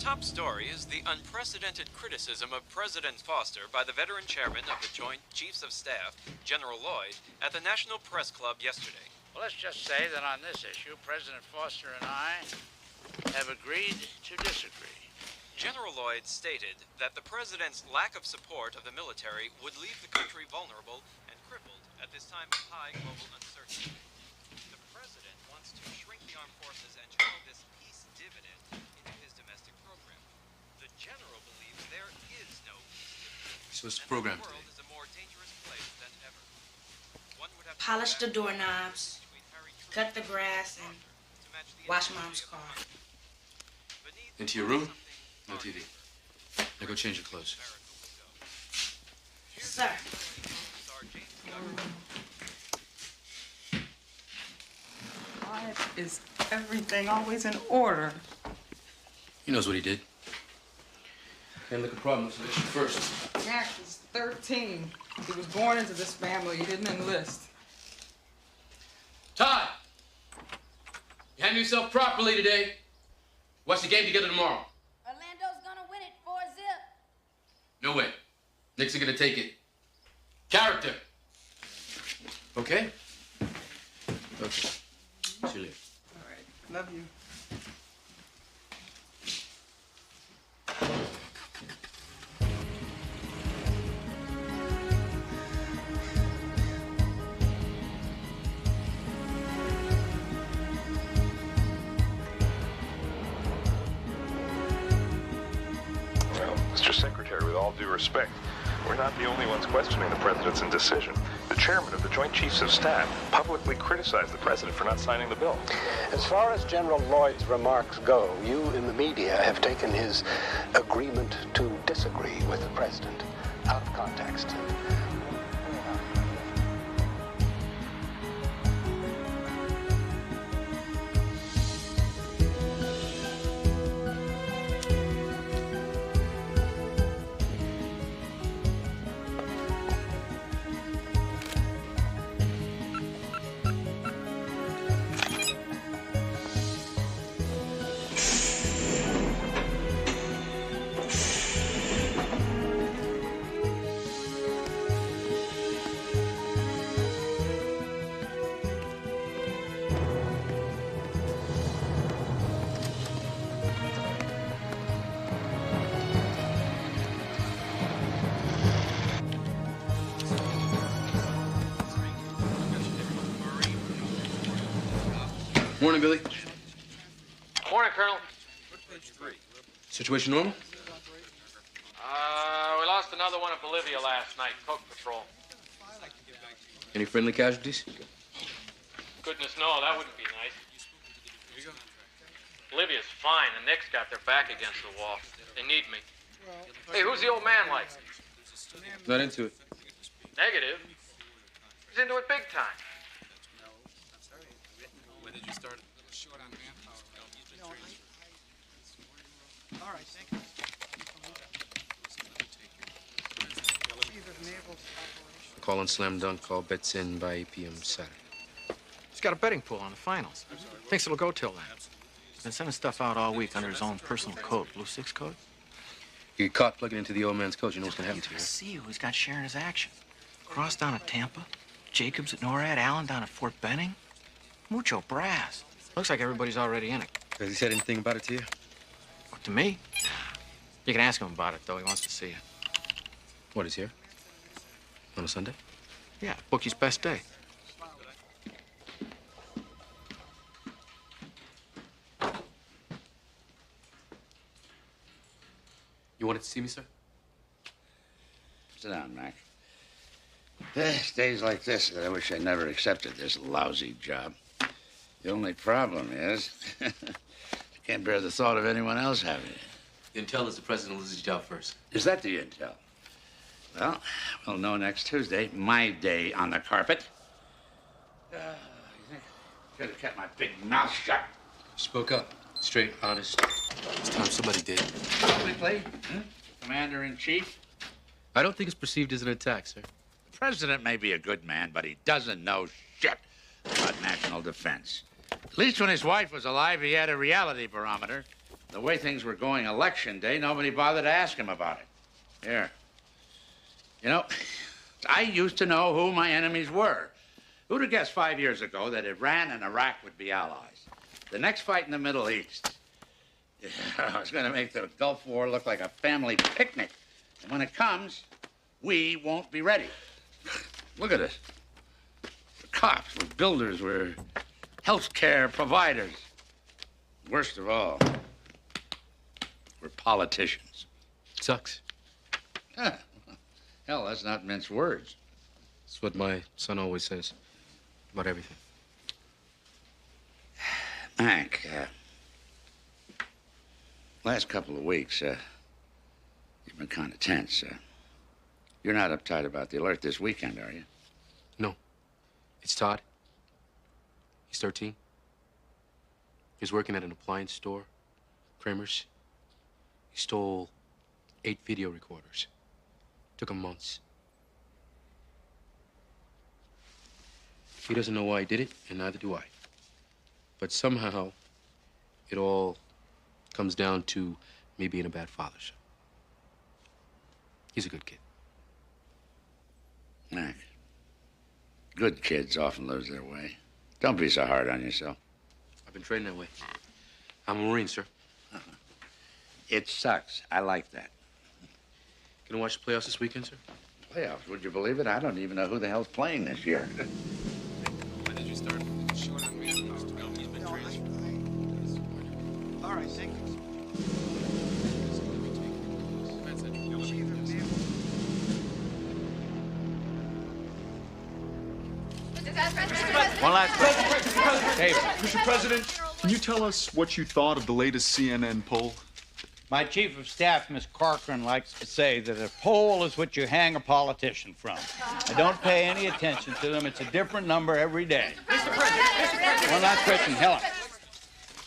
top story is the unprecedented criticism of President Foster by the veteran chairman of the Joint Chiefs of Staff, General Lloyd, at the National Press Club yesterday. Well, let's just say that on this issue, President Foster and I have agreed to disagree. General Lloyd stated that the president's lack of support of the military would leave the country vulnerable and crippled at this time of high global uncertainty. The president wants to shrink the armed forces and channel this peace dividend into his domestic program. The general believes there is no peace dividend. So what's the program The today? world is a more dangerous place than ever. One would have to Polish the doorknobs, cut the grass, and wash Mom's car. Into your room? No TV. Now go change your clothes. Sir. Why is everything always in order? He knows what he did. Can't look a problem until you first. Mac is 13. He was born into this family. He didn't enlist. Todd! You handle yourself properly today. Watch the game together tomorrow. Orlando's gonna win it 4-0. No way. Knicks are gonna take it. Character. Okay? Okay. See you later. All right. Love you. Mr. Secretary, with all due respect, we're not the only ones questioning the president's indecision. The chairman of the Joint Chiefs of Staff publicly criticized the president for not signing the bill. As far as General Lloyd's remarks go, you in the media have taken his agreement to disagree with the president out of context. Morning, Billy. Morning, Colonel. Situation normal? We lost another one in Bolivia last night, Coke Patrol. Any friendly casualties? Goodness, no, that wouldn't be nice. Bolivia's fine. The Knicks got their back against the wall. They need me. Hey, who's the old man like? Not into it. Negative. He's into it big time. When did you start? A little short on manpower. All right, thank you. Call on Slam Dunk. Call bets in by 8 p.m. Saturday. He's got a betting pool on the finals. Thinks it'll go till then. Been sending stuff out all week under his own personal code. Blue 6 code? You get caught plugging into the old man's code, you know what's gonna happen to you. See who's got sharing his action. Cross down at Tampa, Jacobs at NORAD, Allen down at Fort Benning. Mucho brass. Looks like everybody's already in it. Has he said anything about it to you? What, to me? You can ask him about it, though. He wants to see it. What, he's here? On a Sunday? Yeah, bookie's best day. You wanted to see me, sir? Sit down, Mac. Days like this, I wish I never accepted this lousy job. The only problem is, I can't bear the thought of anyone else having it. The intel is the president will lose his job first. Is that the intel? Well, we'll know next Tuesday. My day on the carpet. You think I should have kept my big mouth shut? Spoke up. Straight, honest. It's time somebody did. Publicly? Commander-in-Chief? I don't think it's perceived as an attack, sir. The president may be a good man, but he doesn't know shit about national defense. At least when his wife was alive, he had a reality barometer. The way things were going election day, nobody bothered to ask him about it. Here. You know, I used to know who my enemies were. Who'd have guessed 5 years ago that Iran and Iraq would be allies? The next fight in the Middle East. I was going to make the Gulf War look like a family picnic. And when it comes, we won't be ready. Look at us. We're cops, we're builders, we're healthcare providers. Worst of all, we're politicians. Sucks. Huh. Hell, that's not mince words. That's what my son always says about everything. Mac, last couple of weeks, you've been kind of tense. You're not uptight about the alert this weekend, are you? No. It's Todd. He's 13. He's working at an appliance store, Kramer's. He stole 8 video recorders. Took him months. He doesn't know why he did it, and neither do I. But somehow, it all comes down to me being a bad father, son. He's a good kid. Mac, good kids often lose their way. Don't be so hard on yourself. I've been trained that way. I'm a Marine, sir. It sucks. I like that. Gonna watch the playoffs this weekend, sir? Playoffs? Would you believe it? I don't even know who the hell's playing this year. When did you start? Short on me. He's been transferred. All right, thank you. One last question. Hey, Mr. President, can you tell us what you thought of the latest CNN poll? My chief of staff, Miss Corcoran, likes to say that a poll is what you hang a politician from. I don't pay any attention to them. It's a different number every day. Mr. President. One last question, Helen.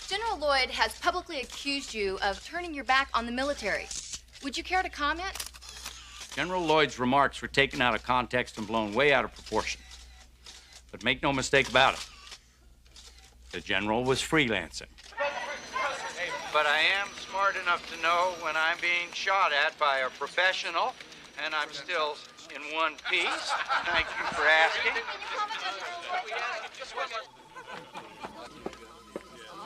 General Lloyd has publicly accused you of turning your back on the military. Would you care to comment? General Lloyd's remarks were taken out of context and blown way out of proportion. But make no mistake about it, the general was freelancing. But I am smart enough to know when I'm being shot at by a professional, and I'm still in one piece. Thank you for asking.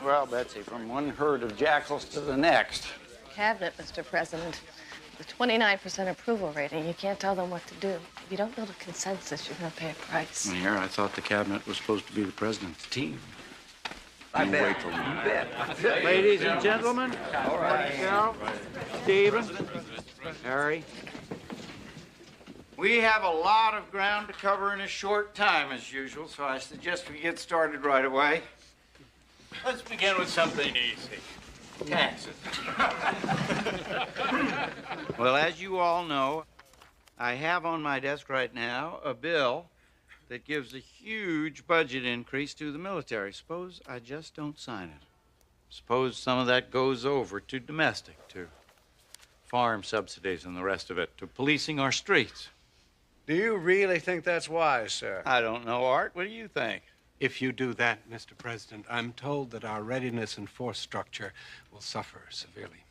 Well, Betsy, from one herd of jackals to the next. Cabinet, Mr. President. The 29% approval rating, you can't tell them what to do. If you don't build a consensus, you're going to pay a price. Here, I thought the cabinet was supposed to be the president's team. I bet. Wait till you bet. Ladies and gentlemen, All right. Carol, Stephen, Harry, we have a lot of ground to cover in a short time, as usual, so I suggest we get started right away. Let's begin with something easy. Taxes. Well, as you all know, I have on my desk right now a bill that gives a huge budget increase to the military. Suppose I just don't sign it. Suppose some of that goes over to domestic, to farm subsidies and the rest of it, to policing our streets. Do you really think that's wise, sir? I don't know, Art. What do you think? If you do that, Mr. President, I'm told that our readiness and force structure will suffer severely.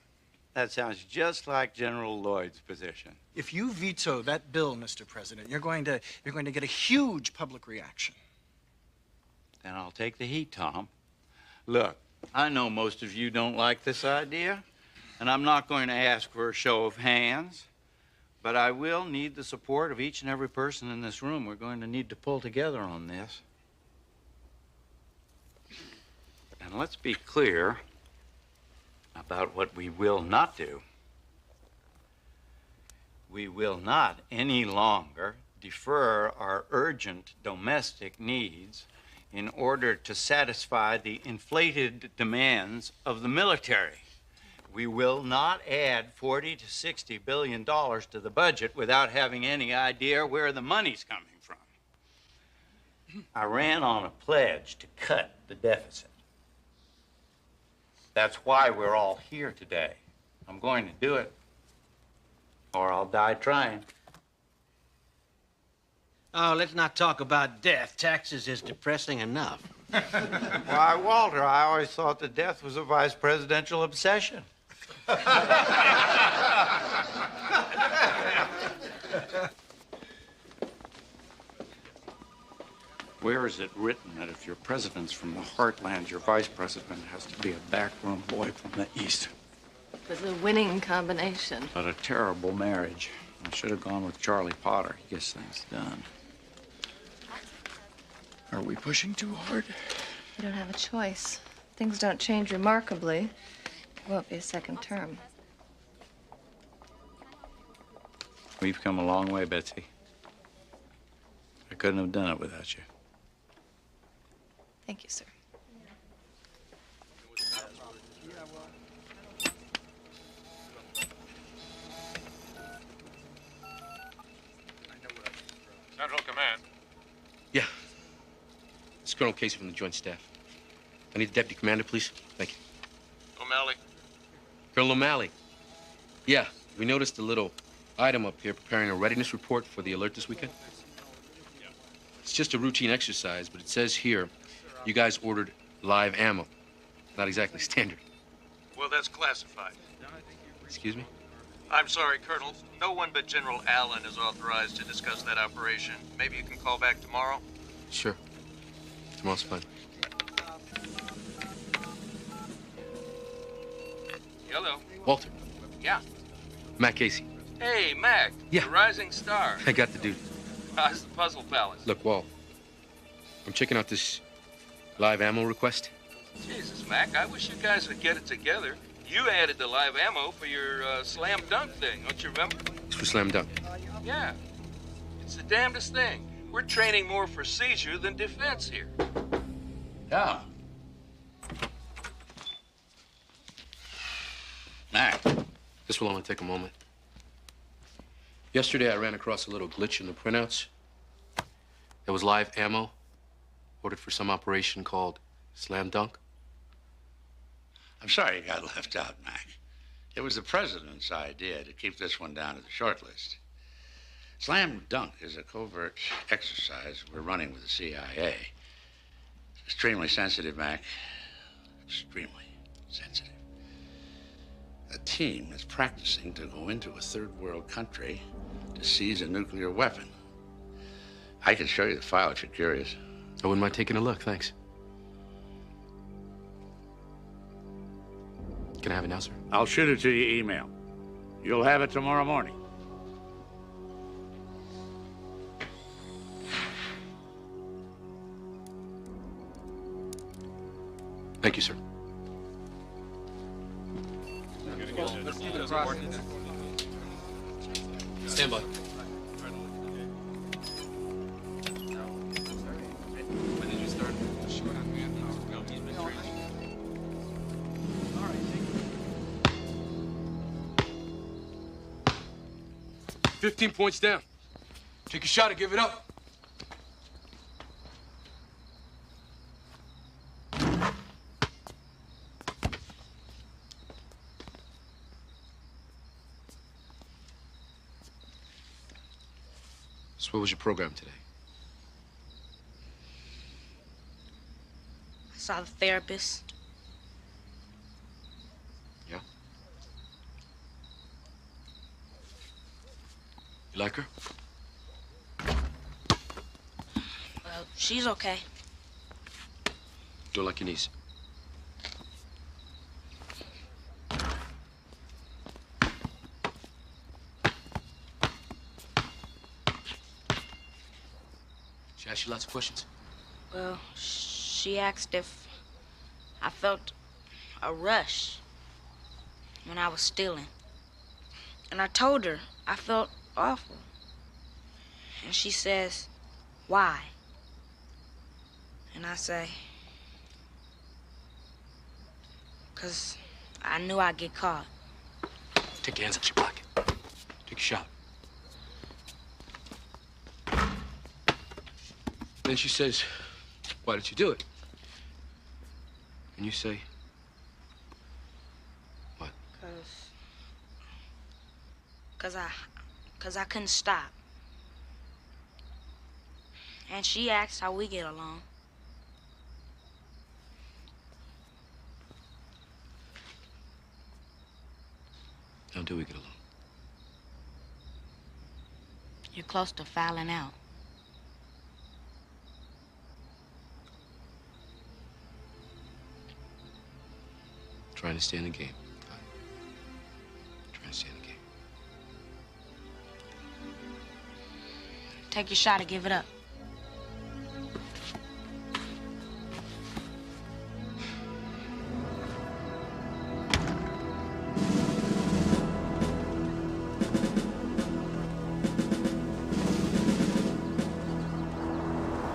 That sounds just like General Lloyd's position. If you veto that bill, Mr. President, you're going to get a huge public reaction. Then I'll take the heat, Tom. Look, I know most of you don't like this idea, and I'm not going to ask for a show of hands, but I will need the support of each and every person in this room. We're going to need to pull together on this. And let's be clear about what we will not do. We will not any longer defer our urgent domestic needs in order to satisfy the inflated demands of the military. We will not add $40 to $60 billion to the budget without having any idea where the money's coming from. I ran on a pledge to cut the deficit. That's why we're all here today. I'm going to do it, or I'll die trying. Oh, let's not talk about death. Taxes is depressing enough. Why, Walter, I always thought that death was a vice presidential obsession. Where is it written that if your president's from the heartland, your vice president has to be a backroom boy from the east? It was a winning combination. But a terrible marriage. I should have gone with Charlie Potter. He gets things done. Are we pushing too hard? You don't have a choice. Things don't change remarkably. It won't be a second term. We've come a long way, Betsy. I couldn't have done it without you. Thank you, sir. Central Command. Yeah. It's Colonel Casey from the Joint Staff. I need the deputy commander, please. Thank you. O'Malley. Colonel O'Malley. Yeah, we noticed a little item up here preparing a readiness report for the alert this weekend. It's just a routine exercise, but it says here you guys ordered live ammo. Not exactly standard. Well, that's classified. Excuse me? I'm sorry, Colonel. No one but General Allen is authorized to discuss that operation. Maybe you can call back tomorrow? Sure. Tomorrow's fine. Hello. Walter. Yeah. Matt Casey. Hey, Mac. Yeah. The rising star. I got the dude. How's the Puzzle Palace? Look, Walt. I'm checking out this live ammo request. Jesus, Mac, I wish you guys would get it together. You added the live ammo for your slam dunk thing, don't you remember? It's for slam dunk. Yeah. It's the damnedest thing. We're training more for seizure than defense here. Yeah. Mac. This will only take a moment. Yesterday, I ran across a little glitch in the printouts. There was live ammo ordered for some operation called Slam Dunk. I'm sorry you got left out, Mac. It was the president's idea to keep this one down to the short list. Slam Dunk is a covert exercise we're running with the CIA. Extremely sensitive, Mac. Extremely sensitive. A team is practicing to go into a third world country to seize a nuclear weapon. I can show you the file if you're curious. I wouldn't mind taking a look, thanks. Can I have it now, sir? I'll shoot it to your email. You'll have it tomorrow morning. Thank you, sir. Stand by. When did you start? Short on manpower. No, he's been training. All right, 15 points down. Take a shot and give it up. So what was your program today? I saw the therapist. Yeah? You like her? Well, she's okay. Do it like your niece. She asked you lots of questions? Well, she asked if I felt a rush when I was stealing. And I told her I felt awful. And she says, why? And I say, 'cause I knew I'd get caught. Take your hands out your pocket. Take a shot. Then she says, why did you do it? And you say, what? 'Cause I couldn't stop. And she asked how we get along. Until we get along. You're close to fouling out. Trying to stay in the game. Trying to stay in the game. Take your shot or give it up.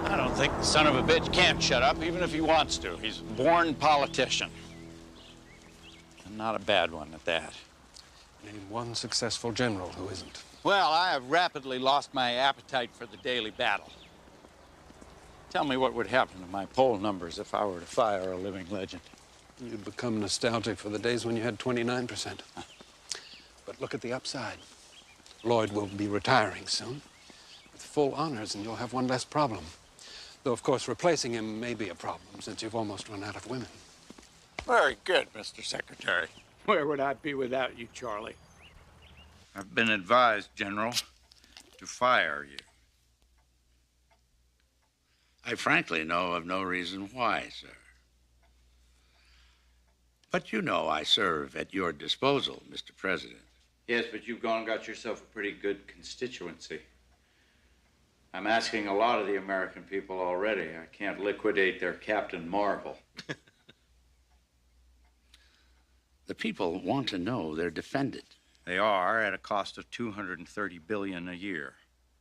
I don't think the son of a bitch can't shut up, even if he wants to. He's a born politician. And not a bad one at that. Name one successful general who isn't. Well, I have rapidly lost my appetite for the daily battle. Tell me what would happen to my poll numbers if I were to fire a living legend. You'd become nostalgic for the days when you had 29%. But look at the upside. Lloyd will be retiring soon with full honors, and you'll have one less problem. Though, of course, replacing him may be a problem, since you've almost run out of women. Very good, Mr. Secretary. Where would I be without you, Charlie? I've been advised, General, to fire you. I frankly know of no reason why, sir. But you know I serve at your disposal, Mr. President. Yes, but you've gone and got yourself a pretty good constituency. I'm asking a lot of the American people already. I can't liquidate their Captain Marvel. The people want to know they're defended. They are at a cost of $230 billion a year.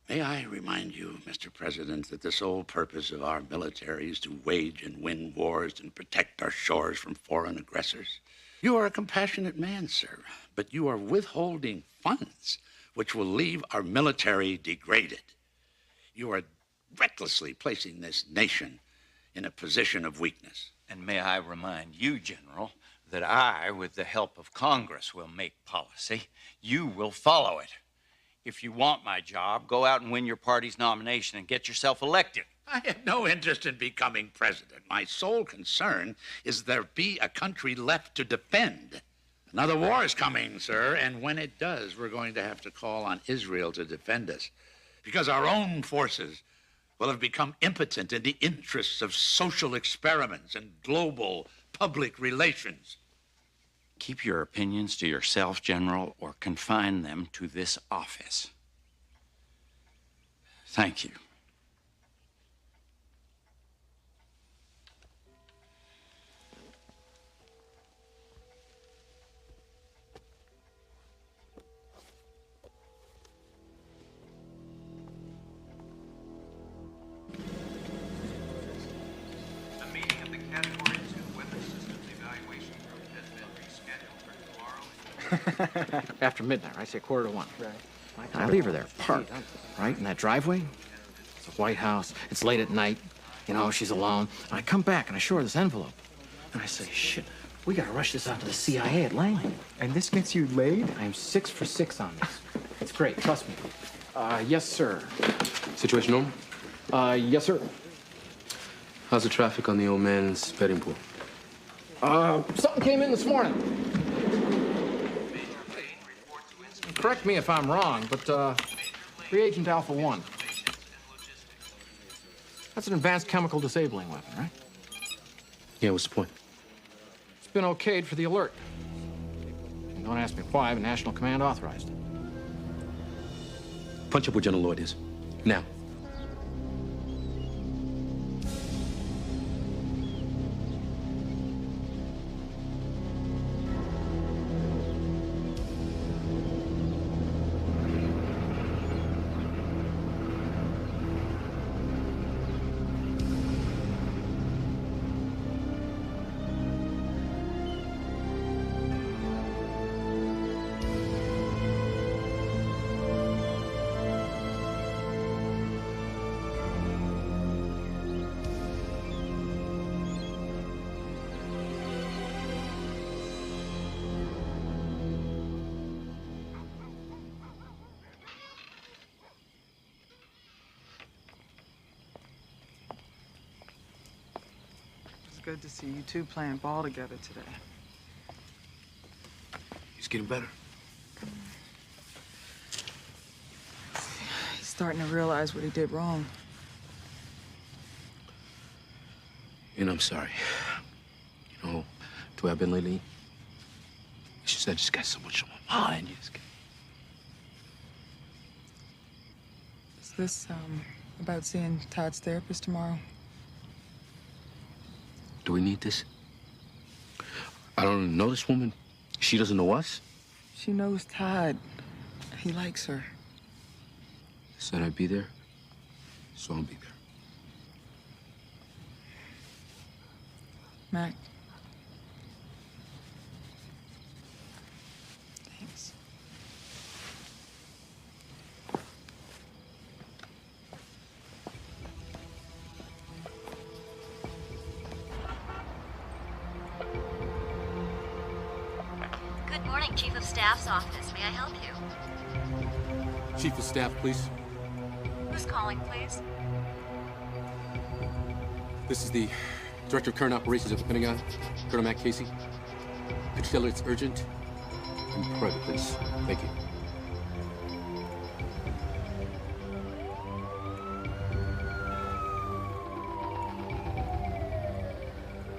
May I remind you, Mr. President, that the sole purpose of our military is to wage and win wars and protect our shores from foreign aggressors? You are a compassionate man, sir, but you are withholding funds which will leave our military degraded. You are recklessly placing this nation in a position of weakness. And may I remind you, General, that I, with the help of Congress, will make policy. You will follow it. If you want my job, go out and win your party's nomination and get yourself elected. I have no interest in becoming president. My sole concern is there be a country left to defend. Another war is coming, sir, and when it does, we're going to have to call on Israel to defend us, because our own forces will have become impotent in the interests of social experiments and global public relations. Keep your opinions to yourself, General, or confine them to this office. Thank you. A meeting of the Category 2 Weapon Systems Evaluation Group has been rescheduled for tomorrow. After midnight, right? Say 1:45. Right. I leave her there, parked, right, in that driveway. It's a White House. It's late at night. You know, she's alone. And I come back and I show her this envelope. And I say, shit, we gotta rush this out to the CIA at Langley. And this gets you laid? I'm 6 for 6 on this. It's great, trust me. Yes, sir. Situation normal? Yes, sir. How's the traffic on the old man's betting pool? Something came in this morning. Correct me if I'm wrong, but reagent Alpha 1. That's an advanced chemical disabling weapon, right? Yeah, what's the point? It's been okayed for the alert. And don't ask me why, but National Command authorized it. Punch up where General Lloyd is. Now. Good to see you two playing ball together today. He's getting better. starting to realize what he did wrong. And I'm sorry. You know, the way I've been lately, it's just I just got so much on my mind. Is this, about seeing Todd's therapist tomorrow? Do we need this? I don't even know this woman. She doesn't know us? She knows Todd. He likes her. Said I'd be there, so I'll be there. Mac. Thanks. Good morning, Chief of Staff's office. May I help you? Chief of Staff, please. Who's calling, please? This is the Director of Current Operations of the Pentagon, Colonel Matt Casey. Could you tell her it's urgent and private, please? Thank you.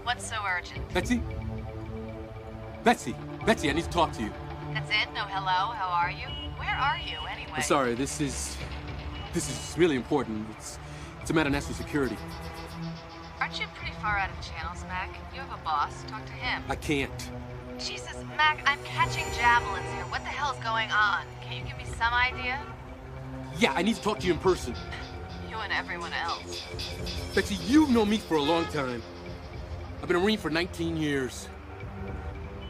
What's so urgent? Betsy? Betsy! Betsy, I need to talk to you. That's it? No hello? How are you? Where are you, anyway? I'm sorry, this is really important. It's a matter of national security. Aren't you pretty far out of channels, Mac? You have a boss. Talk to him. I can't. Jesus, Mac, I'm catching javelins here. What the hell's going on? Can you give me some idea? Yeah, I need to talk to you in person. You and everyone else. Betsy, you've known me for a long time. I've been a Marine for 19 years.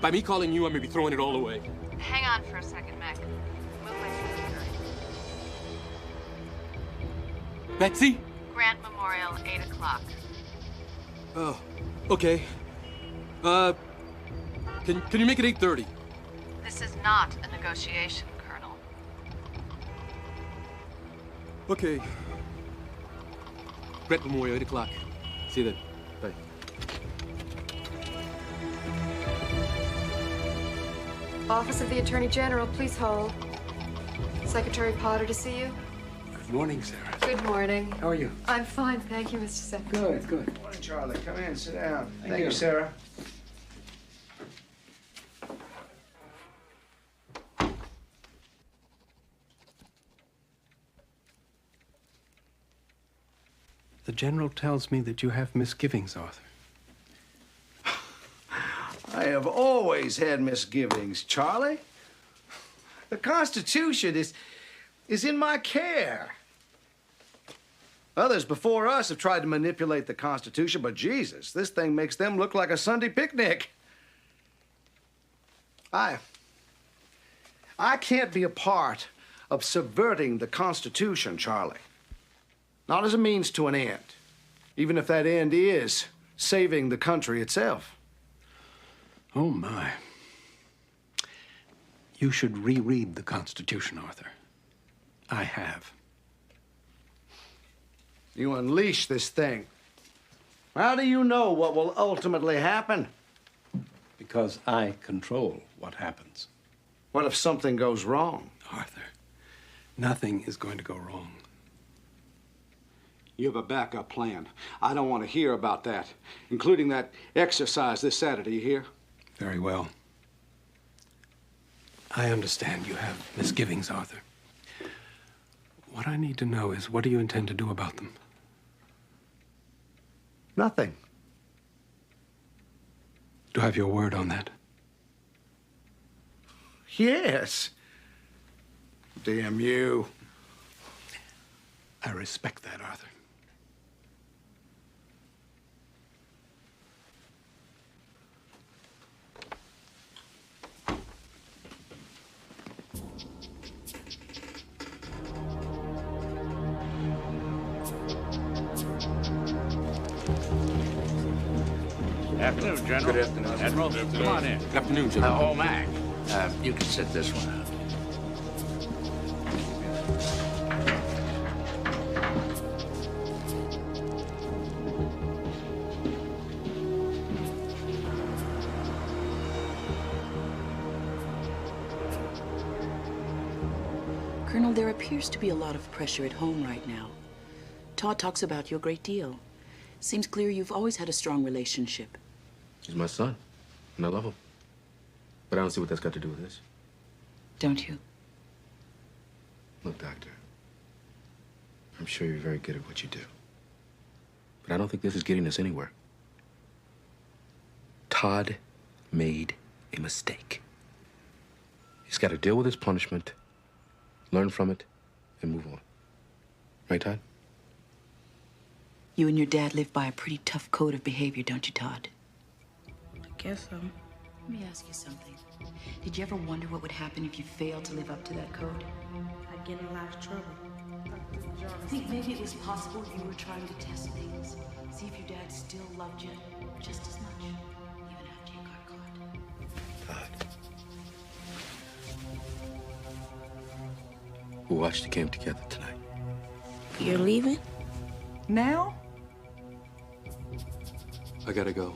By me calling you, I may be throwing it all away. Hang on for a second, Mac. Move my finger. Betsy? Grant Memorial, 8 o'clock. Oh, okay. Can you make it 8:30? This is not a negotiation, Colonel. Okay. Grant Memorial, 8 o'clock. See you then. Bye. Office of the Attorney General, please hold. Secretary Potter to see you. Good morning, Sarah. Good morning. How are you? I'm fine, thank you, Mr. Secretary. Good, good. Morning, Charlie. Come in, sit down. Thank you, Sarah. The General tells me that you have misgivings, Arthur. I have always had misgivings, Charlie. The Constitution is in my care. Others before us have tried to manipulate the Constitution, but Jesus, this thing makes them look like a Sunday picnic. I can't be a part of subverting the Constitution, Charlie. Not as a means to an end, even if that end is saving the country itself. Oh, my. You should reread the Constitution, Arthur. I have. You unleash this thing. How do you know what will ultimately happen? Because I control what happens. What if something goes wrong? Arthur, nothing is going to go wrong. You have a backup plan. I don't want to hear about that, including that exercise this Saturday, you hear? Very well. I understand you have misgivings, Arthur. What I need to know is, what do you intend to do about them? Nothing. Do I have your word on that? Yes. Damn you. I respect that, Arthur. Afternoon, General. Good afternoon, Admiral. Come on in. Good afternoon, General. Oh, Mac. You can sit this one out. Colonel, there appears to be a lot of pressure at home right now. Todd talks about you a great deal. Seems clear you've always had a strong relationship. He's my son, and I love him. But I don't see what that's got to do with this. Don't you? Look, Doctor, I'm sure you're very good at what you do. But I don't think this is getting us anywhere. Todd made a mistake. He's got to deal with his punishment, learn from it, and move on. Right, Todd? You and your dad live by a pretty tough code of behavior, don't you, Todd? I guess so. Let me ask you something. Did you ever wonder what would happen if you failed to live up to that code? I'd get in a lot of trouble. I think maybe it was possible you were trying to test things. See if your dad still loved you just as much, even after you got caught. Todd. We'll watch the game together tonight. You're leaving? Now? I gotta go.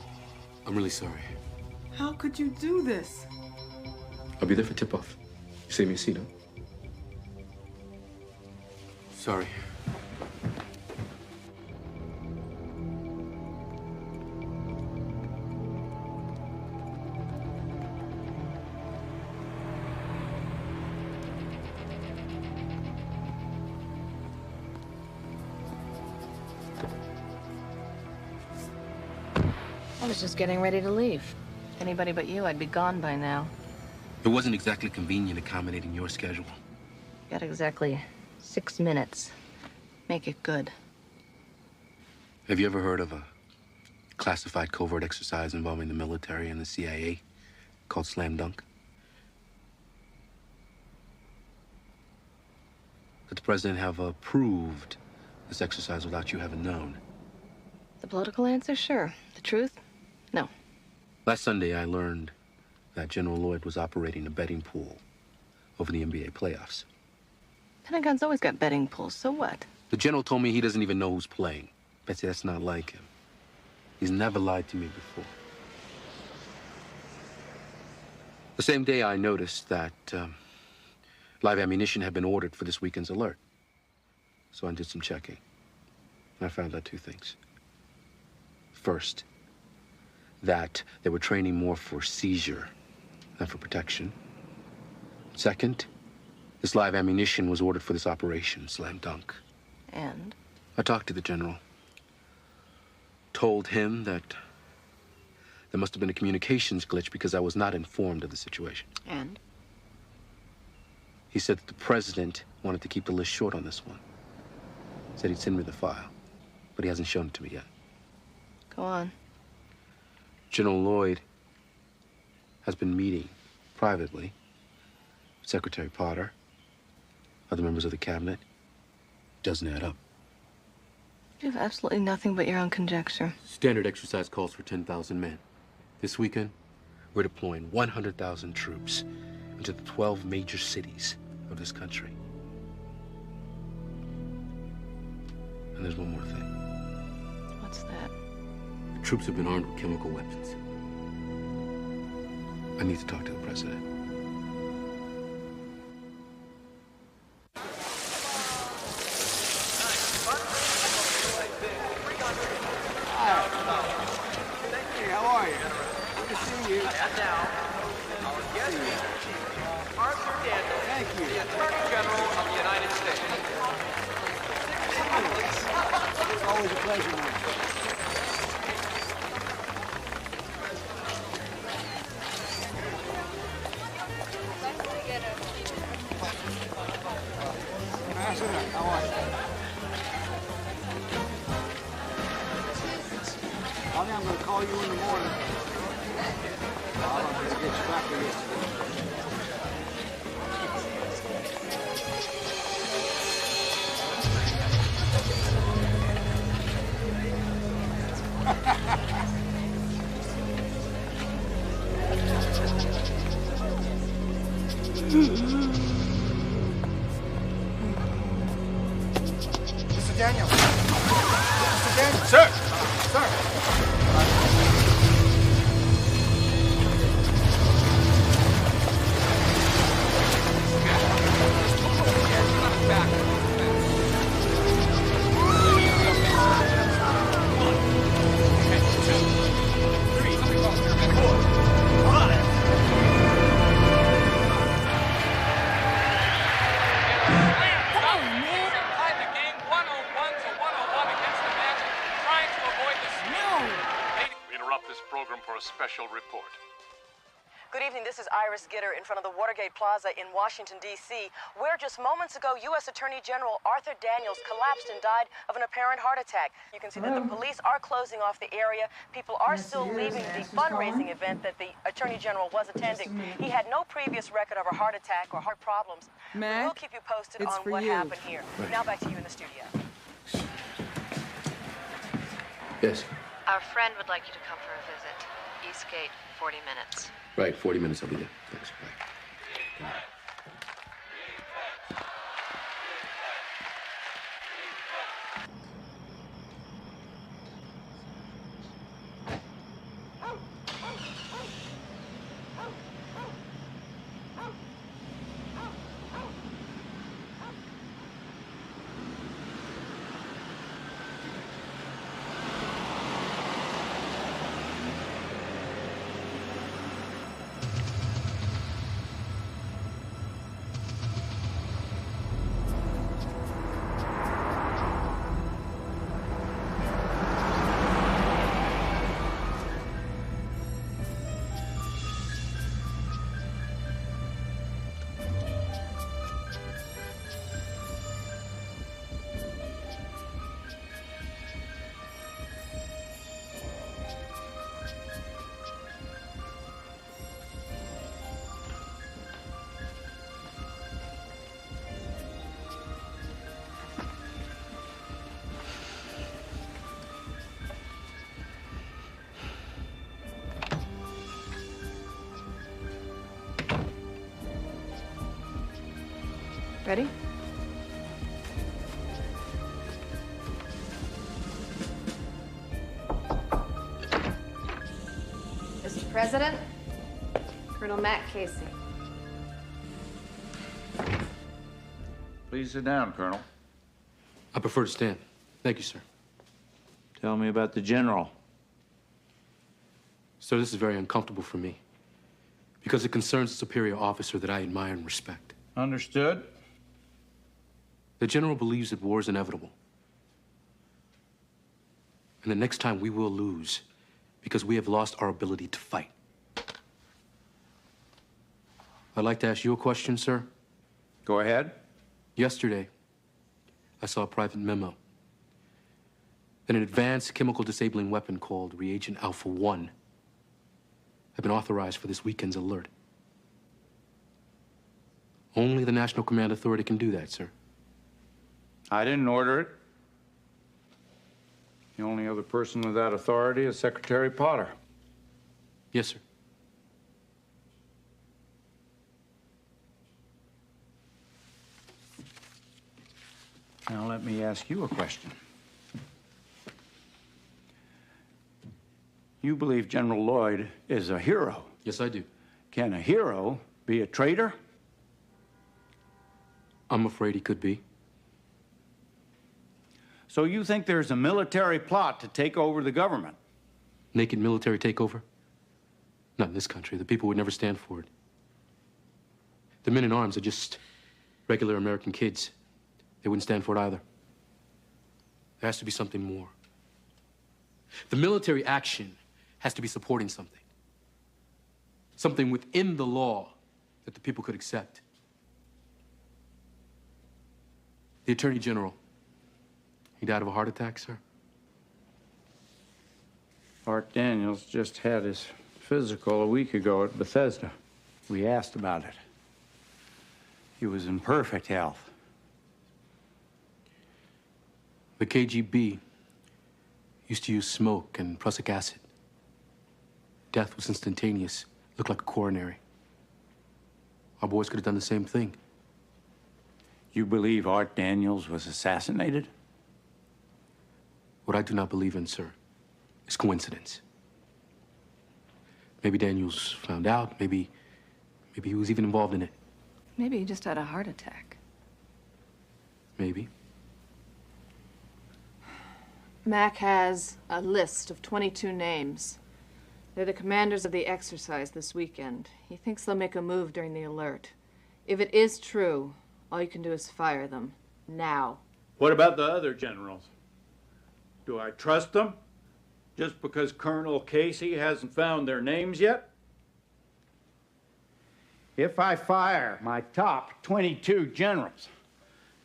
I'm really sorry. How could you do this? I'll be there for tip-off. You save me a seat, huh? Sorry. I was just getting ready to leave. Anybody but you, I'd be gone by now. It wasn't exactly convenient accommodating your schedule. Got exactly 6 minutes. Make it good. Have you ever heard of a classified covert exercise involving the military and the CIA called Slam Dunk? Could the president have approved this exercise without you having known? The political answer, sure. The truth, no. Last Sunday, I learned that General Lloyd was operating a betting pool over the NBA playoffs. Pentagon's always got betting pools, so what? The general told me he doesn't even know who's playing. Betsy, that's not like him. He's never lied to me before. The same day, I noticed that live ammunition had been ordered for this weekend's alert. So I did some checking. And I found out 2 things. First, that they were training more for seizure than for protection. Second, this live ammunition was ordered for this operation, Slam Dunk. And? I talked to the general. Told him that there must have been a communications glitch because I was not informed of the situation. And? He said that the president wanted to keep the list short on this one. Said he'd send me the file, but he hasn't shown it to me yet. Go on. General Lloyd has been meeting privately with Secretary Potter, other members of the cabinet. Doesn't add up. You have absolutely nothing but your own conjecture. Standard exercise calls for 10,000 men. This weekend, we're deploying 100,000 troops into the 12 major cities of this country. And there's one more thing. What's that? The troops have been armed with chemical weapons. I need to talk to the president. Always a pleasure, man. How are you? I'm going to call you in the morning. I'm going to get you back to yesterday. Mr. Daniel. Mr. Daniel. Sir. Sir. special report. Good evening. This is Iris Gitter in front of the Watergate Plaza in Washington, D.C., where just moments ago, U.S. Attorney General Arthur Daniels collapsed and died of an apparent heart attack. You can see that the police are closing off the area. People are still leaving the fundraising event that the Attorney General was attending. He had no previous record of a heart attack or heart problems. Mac, we'll keep you posted it's on for what you. happened here. Now back to you in the studio. Yes. Our friend would like you to come for a visit. Eastgate, 40 minutes. Right, 40 minutes, I'll be there. Thanks. Bye. Ready? Mr. President, Colonel Matt Casey. Please sit down, Colonel. I prefer to stand. Thank you, sir. Tell me about the general. Sir, this is very uncomfortable for me because it concerns a superior officer that I admire and respect. Understood. The general believes that war is inevitable. And the next time we will lose because we have lost our ability to fight. I'd like to ask you a question, sir. Go ahead. Yesterday, I saw a private memo that an advanced chemical disabling weapon called Reagent Alpha 1 had been authorized for this weekend's alert. Only the National Command Authority can do that, sir. I didn't order it. The only other person with that authority is Secretary Potter. Yes, sir. Now let me ask you a question. You believe General Lloyd is a hero? Yes, I do. Can a hero be a traitor? I'm afraid he could be. So you think there's a military plot to take over the government? Naked military takeover? Not in this country. The people would never stand for it. The men in arms are just regular American kids. They wouldn't stand for it either. There has to be something more. The military action has to be supporting something. Something within the law that the people could accept. The Attorney General, he died of a heart attack, sir? Art Daniels just had his physical a week ago at Bethesda. We asked about it. He was in perfect health. The KGB used to use smoke and prussic acid. Death was instantaneous. Looked like a coronary. Our boys could have done the same thing. You believe Art Daniels was assassinated? What I do not believe in, sir, is coincidence. Maybe Daniels found out. Maybe he was even involved in it. Maybe he just had a heart attack. Maybe. Mac has a list of 22 names. They're the commanders of the exercise this weekend. He thinks they'll make a move during the alert. If it is true, all you can do is fire them. Now. What about the other generals? Do I trust them? Just because Colonel Casey hasn't found their names yet? If I fire my top 22 generals,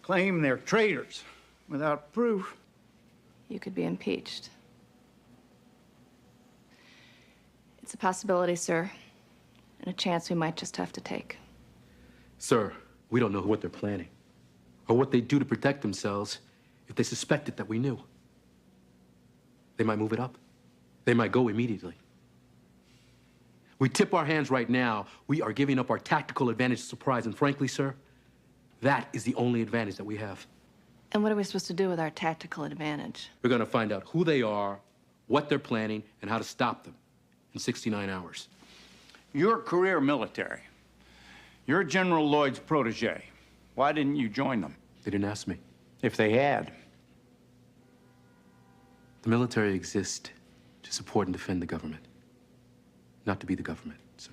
claim they're traitors without proof, You could be impeached. It's a possibility, sir, and a chance we might just have to take. Sir, we don't know what they're planning or what they'd do to protect themselves if they suspected that we knew. They might move it up. They might go immediately. We tip our hands right now, we are giving up our tactical advantage to surprise, and frankly, sir, that is the only advantage that we have. And what are we supposed to do with our tactical advantage? We're gonna find out who they are, what they're planning, and how to stop them in 69 hours. you're career military. You're General Lloyd's protege. Why didn't you join them? They didn't ask me. If they had. The military exists to support and defend the government, not to be the government, sir.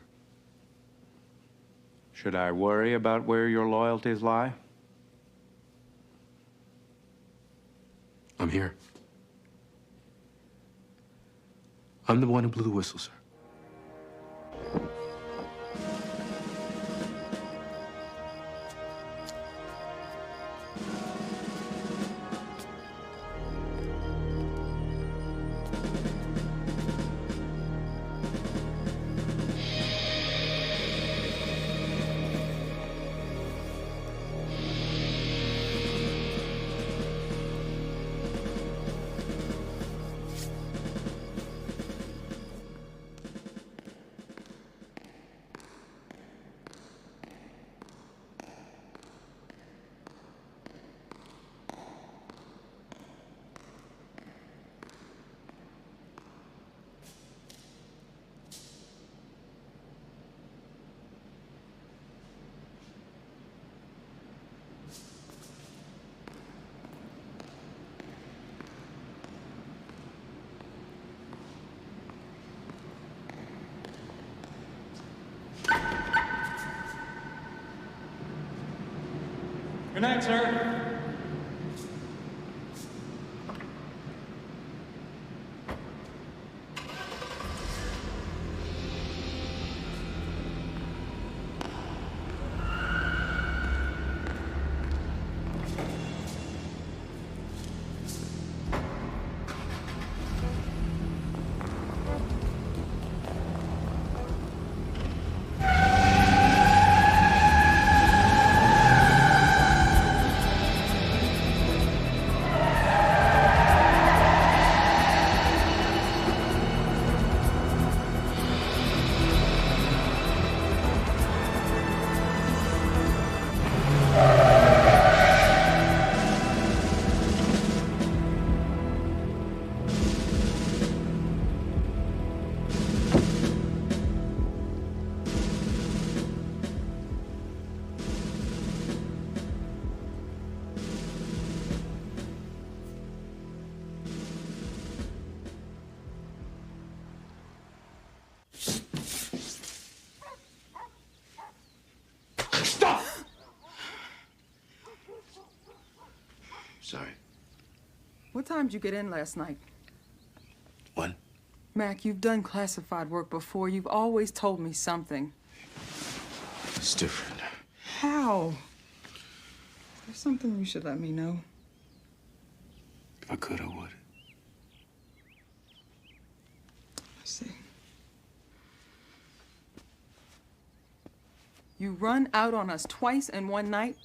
Should I worry about where your loyalties lie? I'm here. I'm the one who blew the whistle, sir. Good night, sir. Sorry. What time did you get in last night? When? Mac, you've done classified work before. You've always told me something. It's different. How? There's something you should let me know. If I could, I would. I see. You run out on us twice in one night?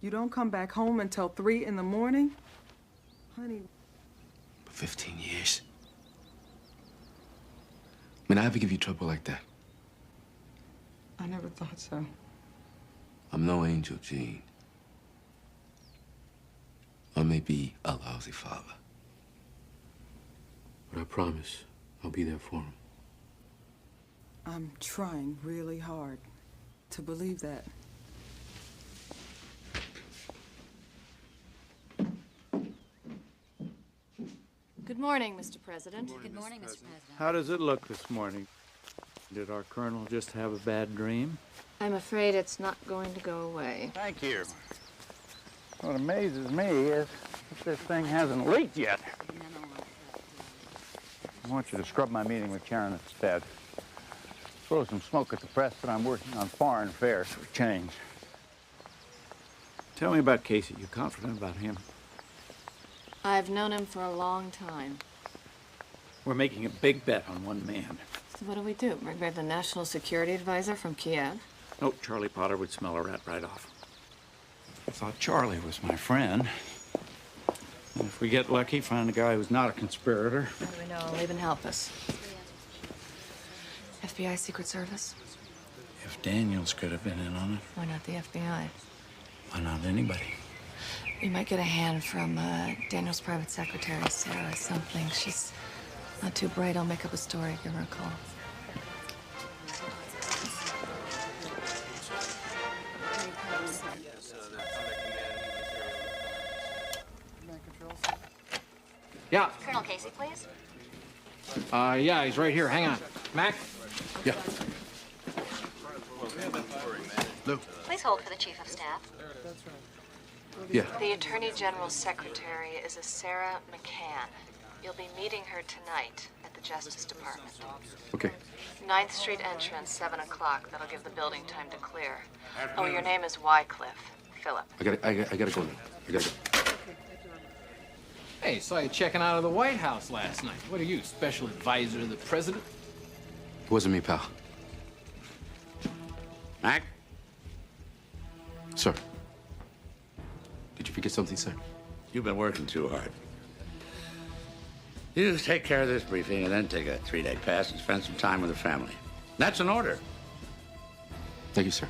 You don't come back home until 3 in the morning? Honey. For 15 years. I mean, I ever give you trouble like that? I never thought so. I'm no angel, Gene. I may be a lousy father. But I promise I'll be there for him. I'm trying really hard to believe that. Good morning, Mr. President. Good morning, Mr. President. How does it look this morning? Did our colonel just have a bad dream? I'm afraid it's not going to go away. Thank you. What amazes me is that this thing hasn't leaked yet. I want you to scrub my meeting with Karen instead. Throw some smoke at the press that I'm working on foreign affairs for a change. Tell me about Casey. You confident about him? I've known him for a long time. We're making a big bet on one man. So what do? Bring back the National Security Advisor from Kiev? No, Charlie Potter would smell a rat right off. I thought Charlie was my friend. And if we get lucky, find a guy who's not a conspirator. How do we know? He'll even help us. FBI Secret Service? If Daniels could have been in on it, Why not the FBI? why not anybody? We might get a hand from Daniel's private secretary, Sarah something. She's not too bright. I'll make up a story. Give her a call. Yeah. Colonel Casey, please. Yeah, he's right here. Hang on. Mac? Yeah. Lou? Please hold for the Chief of Staff. Yeah. The Attorney General's secretary is a Sarah McCann. You'll be meeting her tonight at the Justice Department. Okay. 9th Street entrance, 7 o'clock. That'll give the building time to clear. Oh, your name is Wycliffe. Philip. I gotta go now. I gotta go. Hey, saw you checking out of the White House last night. What are you, special advisor to the president? It wasn't me, pal. Mac? Sir. Did you forget something, sir? You've been working too hard. You just take care of this briefing and then take a 3-day pass and spend some time with the family. That's an order. Thank you, sir.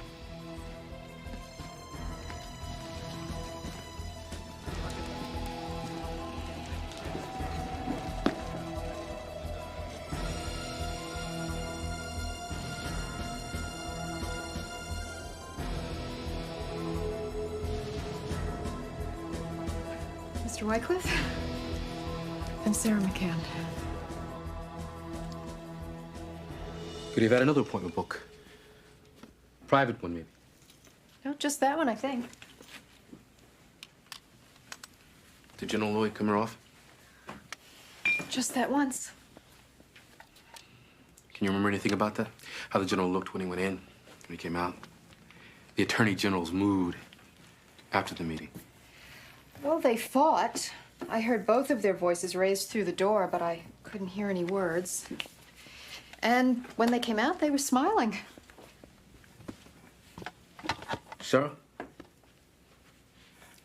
Mr. Wycliffe? I'm Sarah McCann. Could you have had another appointment book? Private one, maybe. No, just that one, I think. Did General Lloyd come her off? Just that once. Can you remember anything about that? How the general looked when he went in, when he came out? The Attorney General's mood after the meeting? Well, they fought. I heard both of their voices raised through the door, but I couldn't hear any words. And when they came out, they were smiling. Sarah?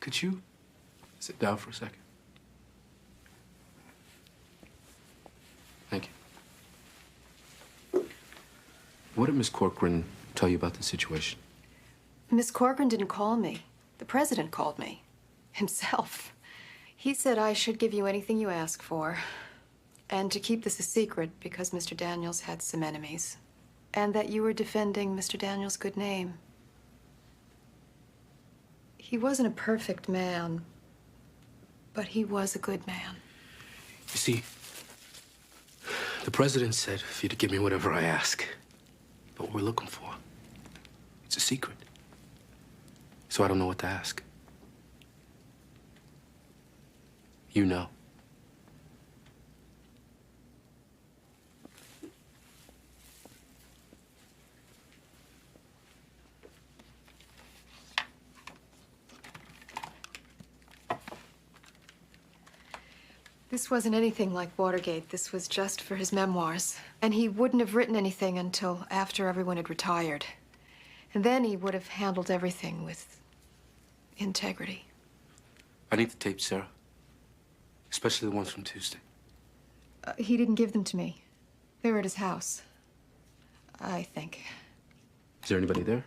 Could you sit down for a second? Thank you. What did Miss Corcoran tell you about the situation? Miss Corcoran didn't call me. The president called me. Himself. He said I should give you anything you ask for, and to keep this a secret because Mr. Daniels had some enemies, and that you were defending Mr. Daniels' good name. He wasn't a perfect man, but he was a good man. You see, the president said for you to give me whatever I ask. But what we're looking for, it's a secret. So I don't know what to ask. You know. This wasn't anything like Watergate. This was just for his memoirs. And he wouldn't have written anything until after everyone had retired. And then he would have handled everything with integrity. I need the tapes, Sarah. Especially the ones from Tuesday. He didn't give them to me. They were at his house, I think. Is there anybody there?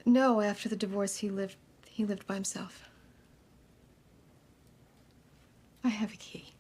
No, after the divorce, he lived by himself. I have a key.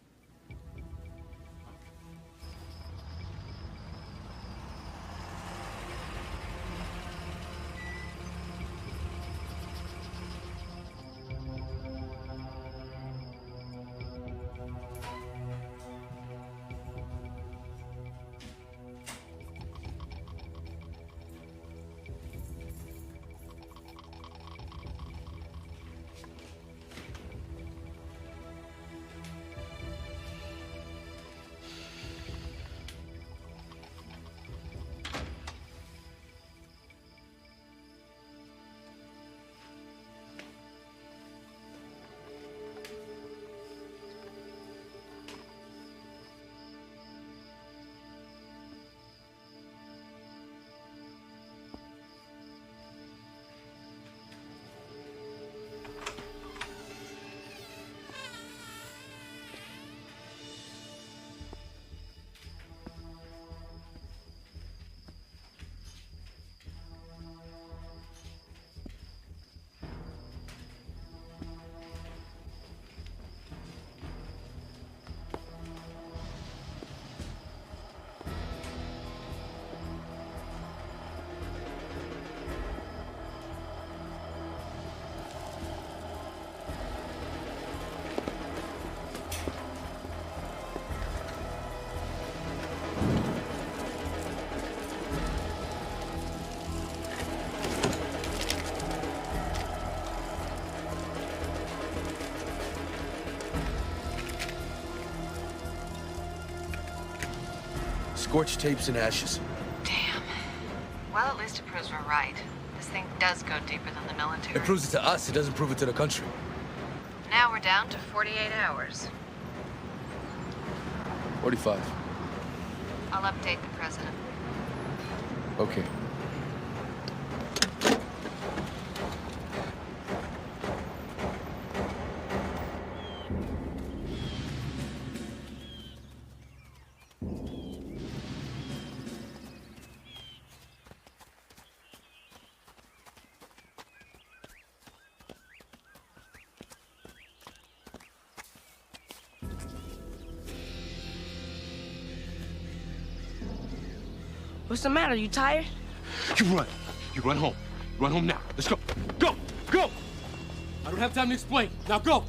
Scorched tapes and ashes. Damn. Well, at least it proves we're right. This thing does go deeper than the military. It proves it to us. It doesn't prove it to the country. Now we're down to 48 hours. 45. I'll update the president. Okay. What's the matter? You tired? You run. You run home. Run home now. Let's go. Go! Go! I don't have time to explain. Now go!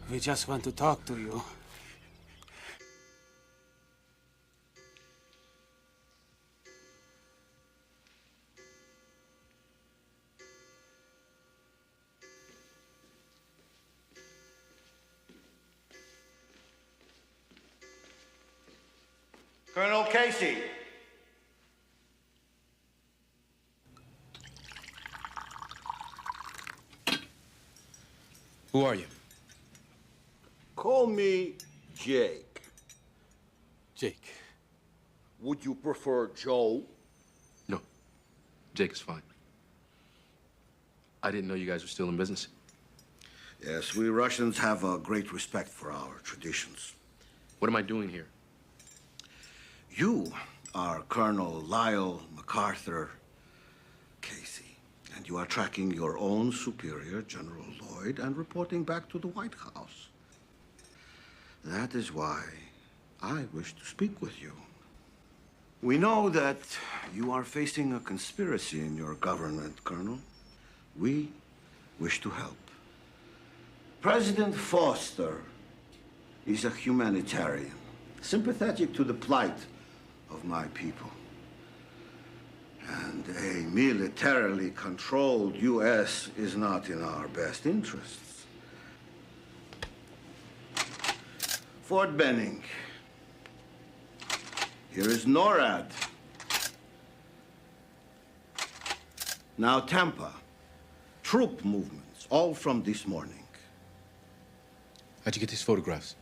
We just want to talk to you. Colonel Casey. Who are you? Call me Jake. Jake. Would you prefer Joe? No. Jake is fine. I didn't know you guys were still in business. Yes, we Russians have a great respect for our traditions. What am I doing here? You are Colonel Lyle MacArthur Casey, and you are tracking your own superior, General Lloyd, and reporting back to the White House. That is why I wish to speak with you. We know that you are facing a conspiracy in your government, Colonel. We wish to help. President Foster is a humanitarian, sympathetic to the plight of my people. And a militarily controlled U.S. is not in our best interests. Fort Benning. Here is NORAD. Now Tampa. Troop movements, all from this morning. How'd you get these photographs?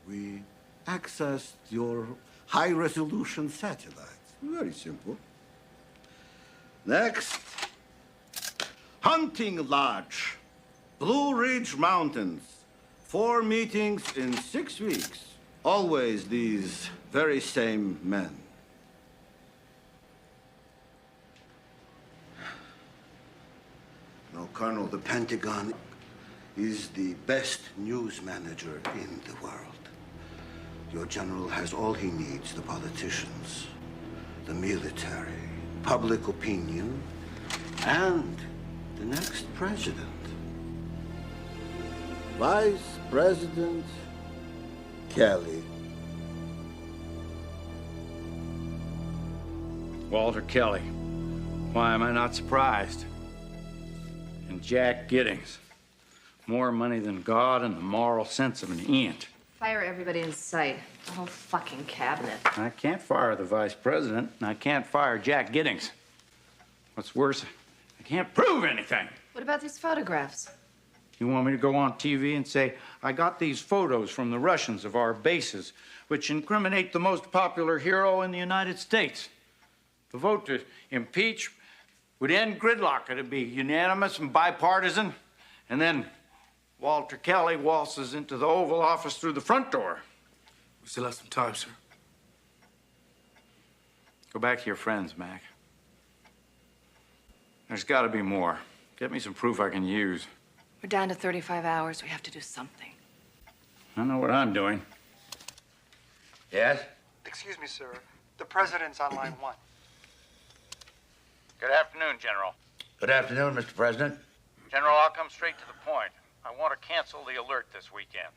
We accessed your high-resolution satellites. Very simple. Next. Hunting Lodge. Blue Ridge Mountains. 4 meetings in 6 weeks. Always these very same men. No, Colonel, the Pentagon is the best news manager in the world. Your general has all he needs, the politicians, the military, public opinion, and the next president. Vice President Kelly. Walter Kelly. Why am I not surprised? And Jack Giddings. More money than God and the moral sense of an ant. Fire everybody in sight. The whole fucking cabinet. I can't fire the vice president, and I can't fire Jack Giddings. What's worse, I can't prove anything. What about these photographs? You want me to go on TV and say, I got these photos from the Russians of our bases, which incriminate the most popular hero in the United States? The vote to impeach We'd end gridlock. It'd be unanimous and bipartisan. And then Walter Kelly waltzes into the Oval Office through the front door. We still have some time, sir. Go back to your friends, Mac. There's got to be more. Get me some proof I can use. We're down to 35 hours. We have to do something. I know what I'm doing. Yes? Excuse me, sir. The president's on line 1. Good afternoon, General. Good afternoon, Mr. President. General, I'll come straight to the point. I want to cancel the alert this weekend.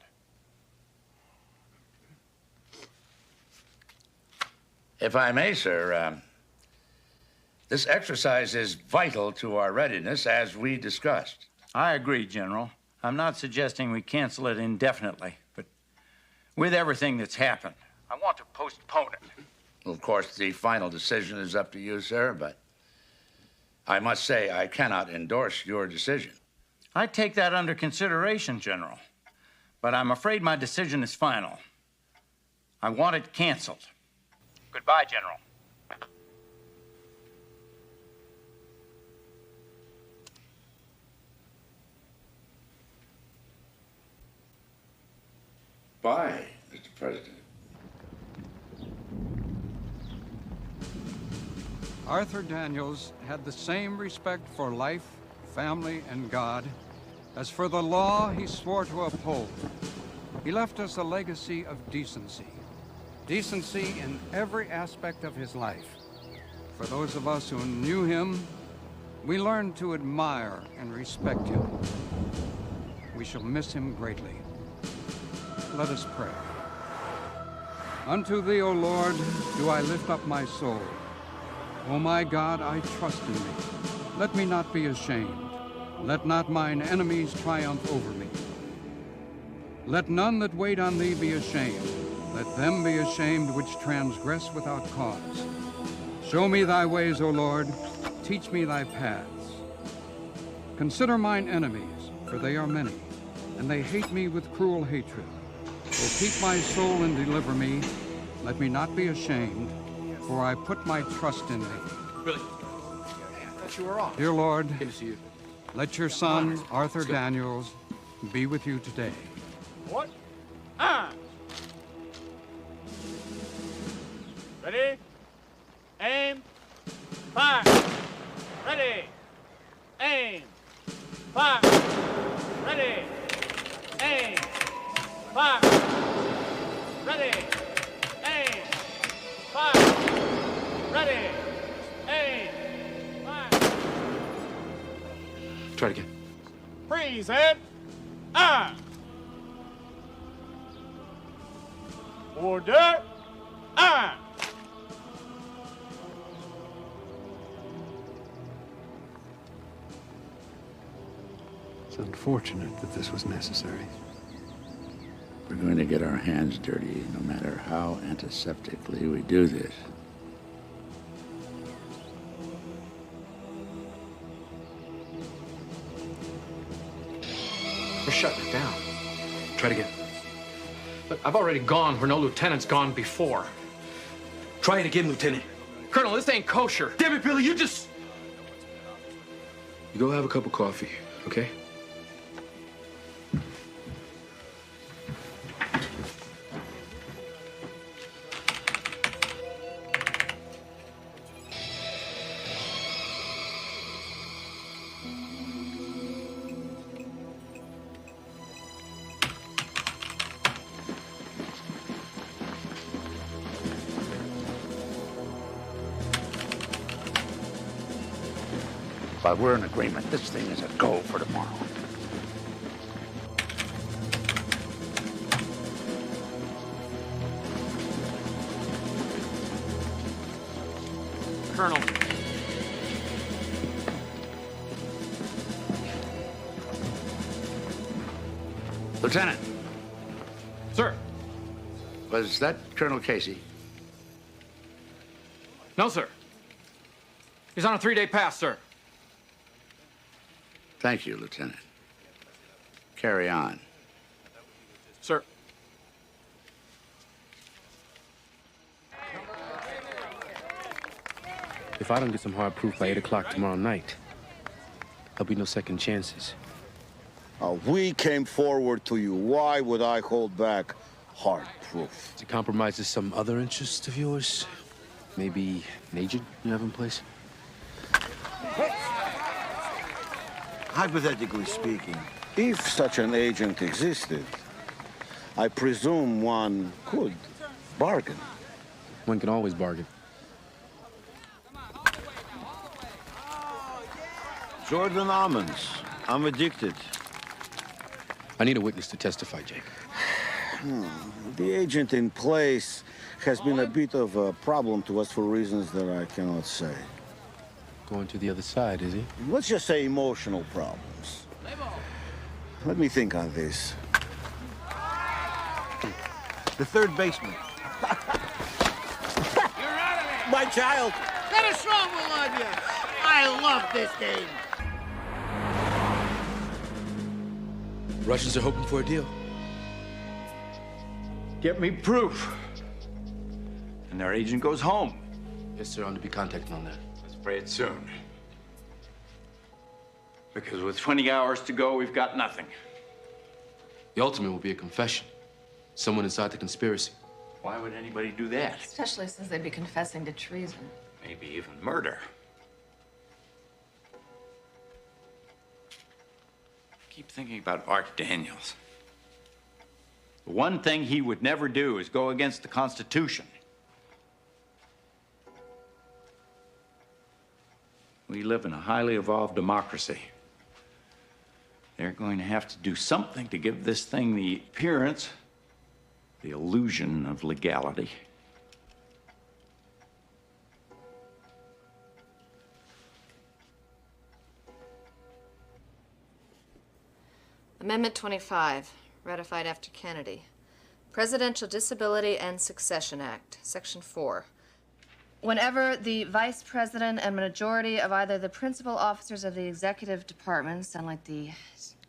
If I may, sir, this exercise is vital to our readiness, as we discussed. I agree, General. I'm not suggesting we cancel it indefinitely, but with everything that's happened, I want to postpone it. Well, of course, the final decision is up to you, sir, but I must say I cannot endorse your decision. I take that under consideration, General, but I'm afraid my decision is final. I want it canceled. Goodbye, General. Bye, Mr. President. Arthur Daniels had the same respect for life, family, and God as for the law he swore to uphold. He left us a legacy of decency. Decency in every aspect of his life. For those of us who knew him, we learned to admire and respect him. We shall miss him greatly. Let us pray. Unto thee, O Lord, do I lift up my soul. O my God, I trust in thee. Let me not be ashamed. Let not mine enemies triumph over me. Let none that wait on thee be ashamed. Let them be ashamed which transgress without cause. Show me thy ways, O Lord. Teach me thy paths. Consider mine enemies, for they are many, and they hate me with cruel hatred. O keep my soul and deliver me. Let me not be ashamed, for I put my trust in thee. Billy, I thought you were off. Dear Lord, Good to see you. let your son, Arthur Daniels, be with you today. What? Ready? Aim. Fire. Ready. Aim. Fire. Ready. Aim. Fire. Ready. Aim. Fire. Ready. Aim. Fire. Try it again. Freeze, head. Order. It's unfortunate that this was necessary. We're going to get our hands dirty, no matter how antiseptically we do this. We're shutting it down. Try it again. Look, I've already gone where no lieutenant's gone before. Try it again, Lieutenant. Colonel, this ain't kosher. Damn it, Billy, you just... You go have a cup of coffee, okay? But we're in agreement. This thing is a go for tomorrow. Colonel. Lieutenant. Sir. Was that Colonel Casey? No, sir. He's on a 3-day pass, sir. Thank you, Lieutenant. Carry on. Sir. If I don't get some hard proof by 8 o'clock tomorrow night, there'll be no second chances. We came forward to you. Why would I hold back hard proof? It compromises some other interest of yours? Maybe an agent you have in place? Hypothetically speaking, if such an agent existed, I presume one could bargain. One can always bargain. Jordan almonds. I'm addicted. I need a witness to testify, Jake. The agent in place has been a bit of a problem to us for reasons that I cannot say. Going to the other side, is he? Let's just say emotional problems. Let me think on this. The third baseman. You're out of there! My child! Let us rumble on you! I love this game! Russians are hoping for a deal. Get me proof. And their agent goes home. Yes, sir. I'm to be contacting on that. Let's pray it soon. Because with 20 hours to go, we've got nothing. The ultimate will be a confession. Someone inside the conspiracy. Why would anybody do that? Especially since they'd be confessing to treason. Maybe even murder. Keep thinking about Art Daniels. The one thing he would never do is go against the Constitution. We live in a highly evolved democracy. They're going to have to do something to give this thing the appearance, the illusion of legality. Amendment 25, ratified after Kennedy. Presidential Disability and Succession Act, Section 4. Whenever the Vice President and majority of either the principal officers of the executive department, sound like the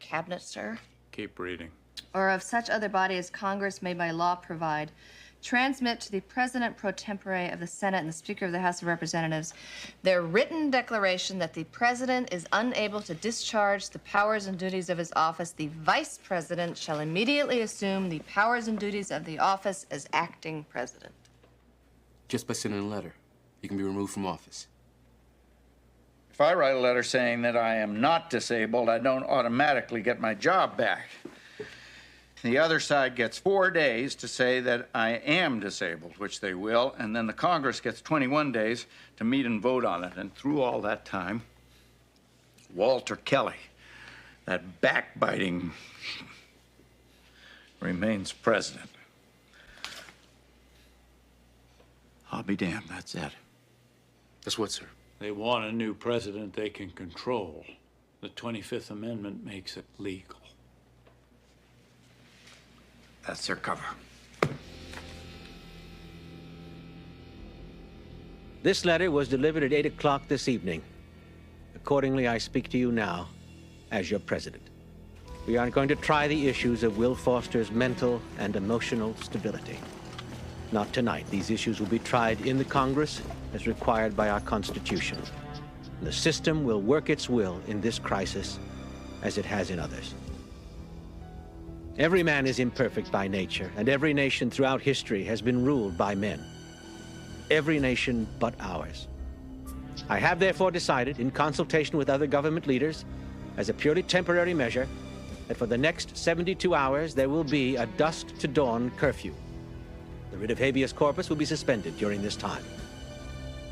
cabinet, sir? Keep reading. Or of such other body as Congress may by law provide, transmit to the President pro tempore of the Senate and the Speaker of the House of Representatives their written declaration that the President is unable to discharge the powers and duties of his office, the Vice President shall immediately assume the powers and duties of the office as acting President. Just by sending a letter, you can be removed from office. If I write a letter saying that I am not disabled, I don't automatically get my job back. The other side gets 4 days to say that I am disabled, which they will, and then the Congress gets 21 days to meet and vote on it. And through all that time, Walter Kelly, that backbiting, remains president. I'll be damned, that's it. That's what, sir? They want a new president they can control. The 25th Amendment makes it legal. That's their cover. This letter was delivered at 8 o'clock this evening. Accordingly, I speak to you now as your president. We are going to try the issues of Will Foster's mental and emotional stability. Not tonight. These issues will be tried in the Congress as required by our Constitution. The system will work its will in this crisis as it has in others. Every man is imperfect by nature, and every nation throughout history has been ruled by men. Every nation but ours. I have therefore decided, in consultation with other government leaders, as a purely temporary measure, that for the next 72 hours there will be a dusk to dawn curfew. The writ of habeas corpus will be suspended during this time.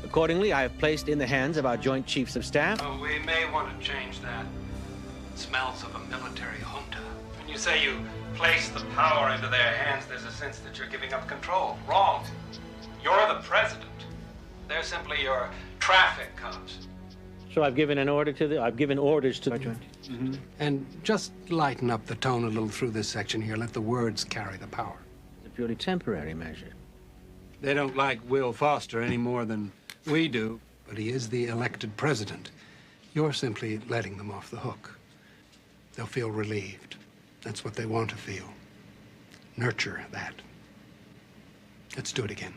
Accordingly, I have placed in the hands of our Joint Chiefs of Staff. Oh, we may want to change that. It smells of a military junta. When you say you place the power into their hands, there's a sense that you're giving up control. Wrong. You're the president. They're simply your traffic cops. So I've given orders to the Joint. Mm-hmm. And just lighten up the tone a little through this section here. Let the words carry the power. It's a purely temporary measure. They don't like Will Foster any more than we do, but he is the elected president. You're simply letting them off the hook. They'll feel relieved. That's what they want to feel. Nurture that. Let's do it again.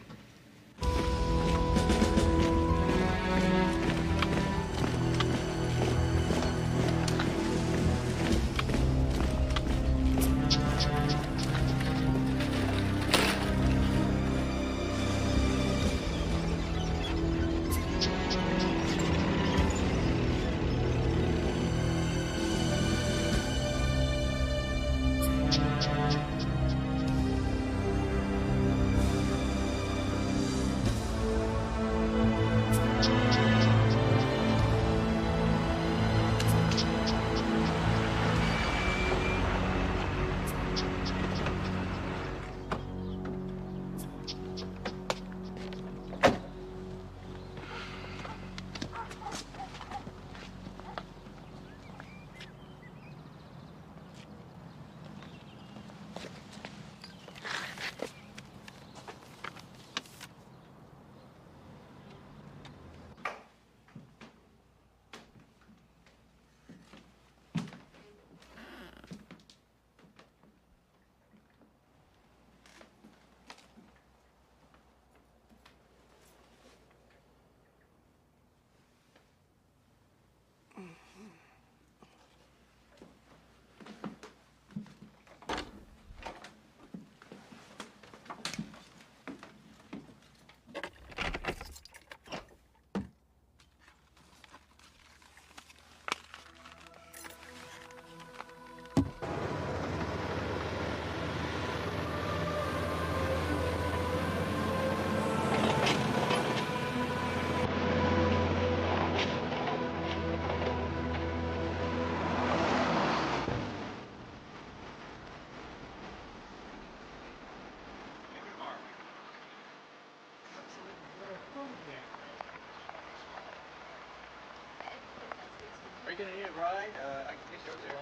you gonna need a ride? I can get you over there.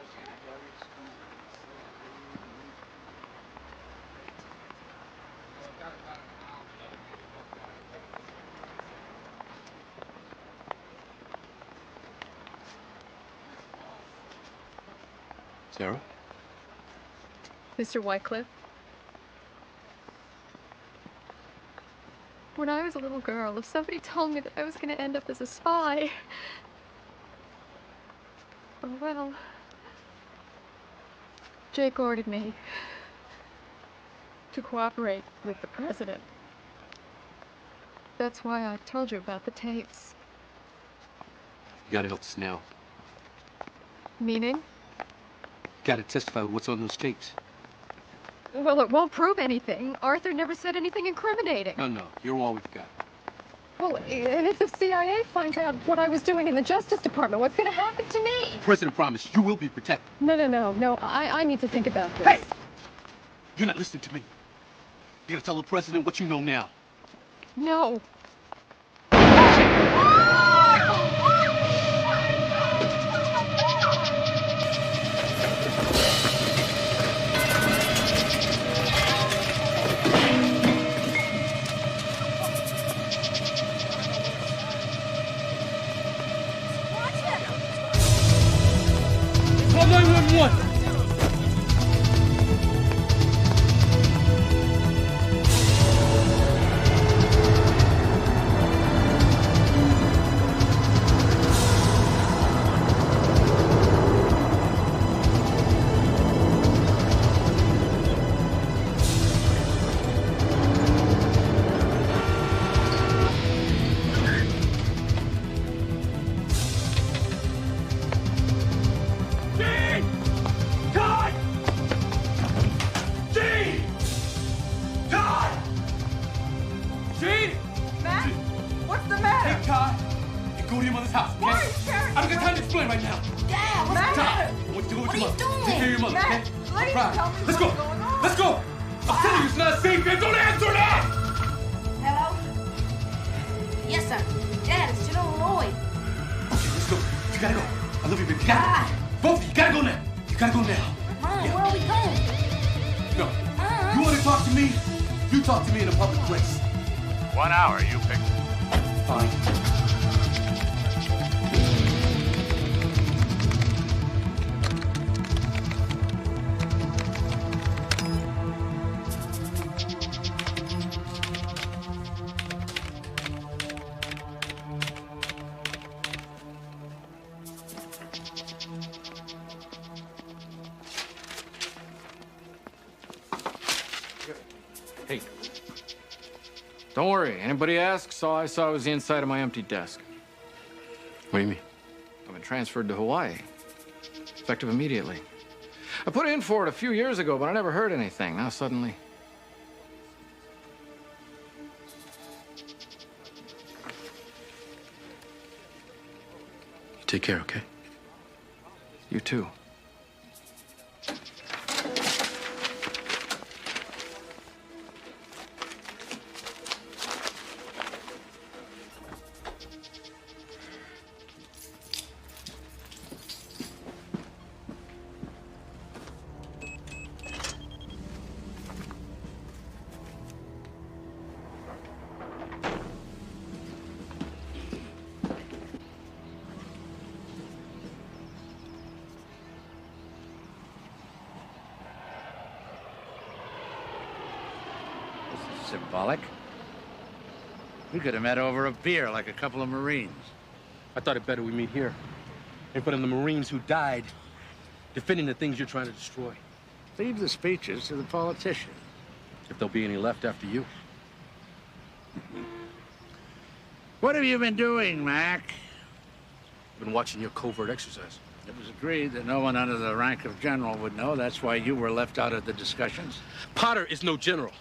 Sarah? Mr. Wycliffe? When I was a little girl, if somebody told me that I was going to end up as a spy... Oh, well... Jake ordered me to cooperate with the president. That's why I told you about the tapes. You gotta help us now. Meaning? Gotta testify with what's on those tapes. Well, it won't prove anything. Arthur never said anything incriminating. No, you're all we've got. Well, and if the CIA finds out what I was doing in the Justice Department, what's going to happen to me? The president promised you will be protected. No. I need to think about this. Hey! You're not listening to me. You gotta tell the president what you know now. No. Hey. Don't worry. Anybody asks, all I saw was the inside of my empty desk. What do you mean? I've been transferred to Hawaii. Effective immediately. I put in for it a few years ago, but I never heard anything. Now suddenly... You take care, okay? You too. Symbolic. We could have met over a beer like a couple of Marines. I thought it better we meet here, in front of the Marines who died defending the things you're trying to destroy. Leave the speeches to the politicians. If there'll be any left after you. What have you been doing, Mac? I've been watching your covert exercise. It was agreed that no one under the rank of general would know. That's why you were left out of the discussions. Potter is no general.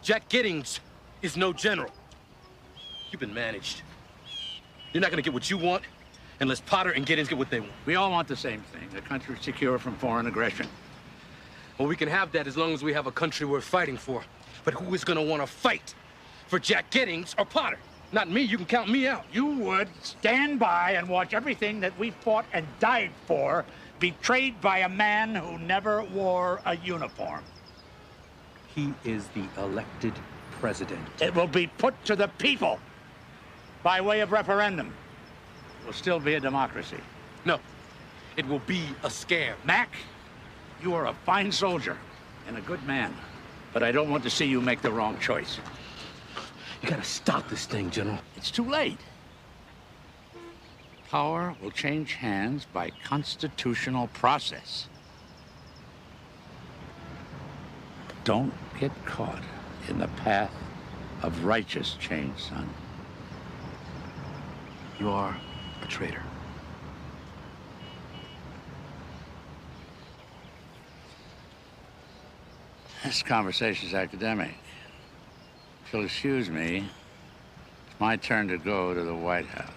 Jack Giddings is no general. You've been managed. You're not gonna get what you want unless Potter and Giddings get what they want. We all want the same thing, a country secure from foreign aggression. Well, we can have that as long as we have a country worth fighting for. But who is gonna wanna fight for Jack Giddings or Potter? Not me. You can count me out. You would stand by and watch everything that we fought and died for betrayed by a man who never wore a uniform. He is the elected president. It will be put to the people by way of referendum. It will still be a democracy. No, it will be a scam. Mac, you are a fine soldier and a good man, but I don't want to see you make the wrong choice. You gotta stop this thing, General. It's too late. Power will change hands by constitutional process. Don't get caught in the path of righteous change, son. You are a traitor. This conversation's academic. If you'll excuse me, it's my turn to go to the White House.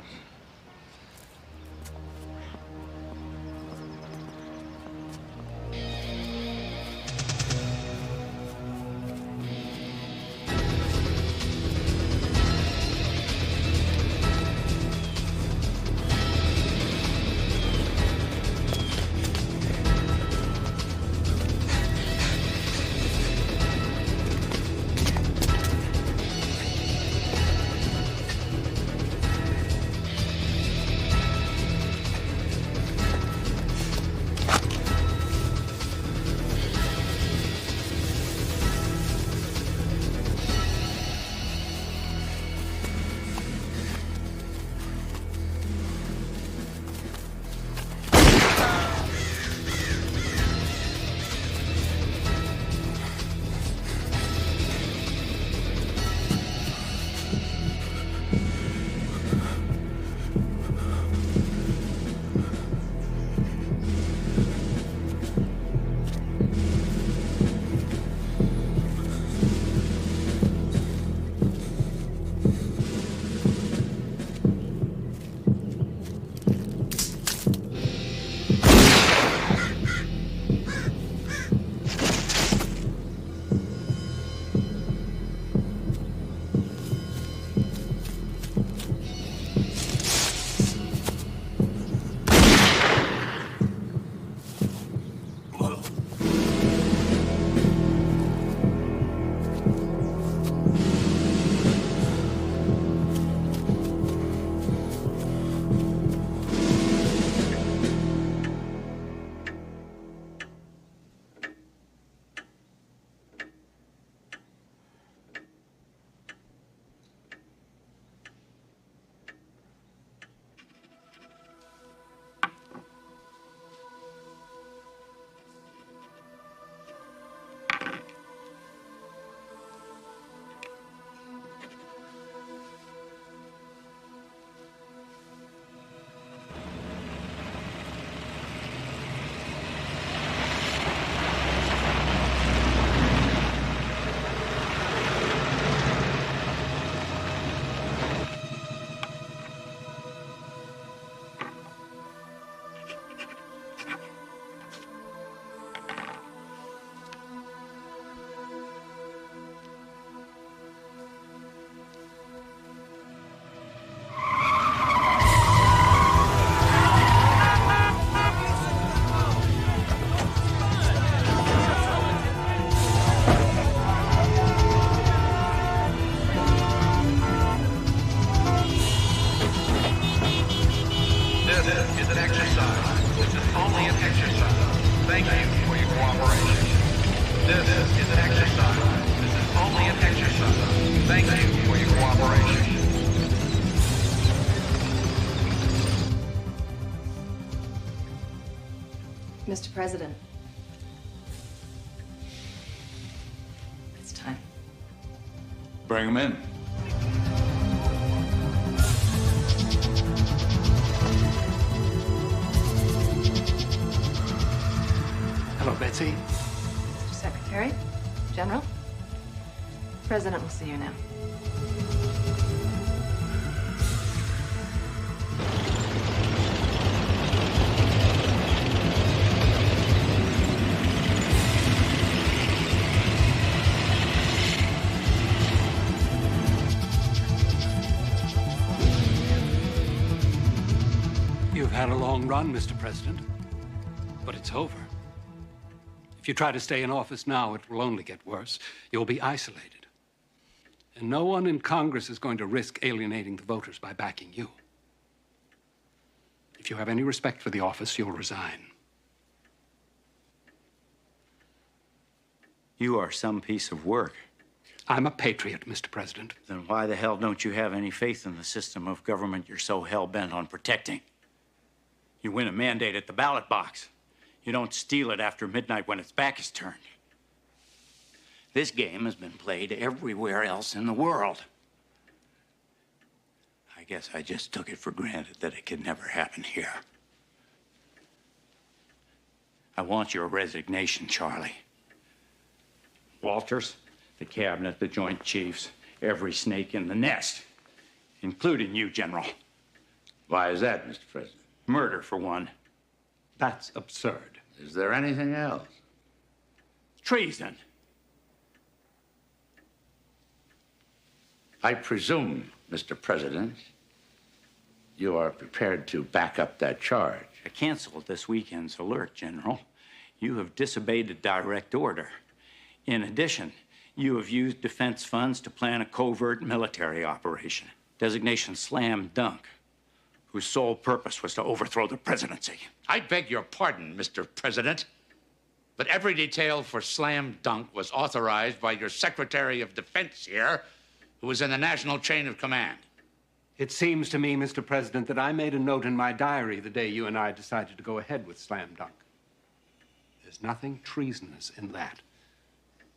Mr. President, it's time. Bring him in. Hello, Betsy. Mr. Secretary, General, the President will see you now. You've had a long run, Mr. President, but it's over. If you try to stay in office now, it will only get worse. You'll be isolated. And no one in Congress is going to risk alienating the voters by backing you. If you have any respect for the office, you'll resign. You are some piece of work. I'm a patriot, Mr. President. Then why the hell don't you have any faith in the system of government you're so hell-bent on protecting? You win a mandate at the ballot box. You don't steal it after midnight when its back is turned. This game has been played everywhere else in the world. I guess I just took it for granted that it could never happen here. I want your resignation, Charlie. Walters, the cabinet, the Joint Chiefs, every snake in the nest, including you, General. Why is that, Mr. President? Murder, for one. That's absurd. Is there anything else? Treason. I presume, Mr. President, you are prepared to back up that charge. I canceled this weekend's alert, General. You have disobeyed a direct order. In addition, you have used defense funds to plan a covert military operation, designation slam dunk, whose sole purpose was to overthrow the presidency. I beg your pardon, Mr. President, but every detail for slam dunk was authorized by your Secretary of Defense here, who was in the national chain of command. It seems to me, Mr. President, that I made a note in my diary the day you and I decided to go ahead with slam dunk. There's nothing treasonous in that.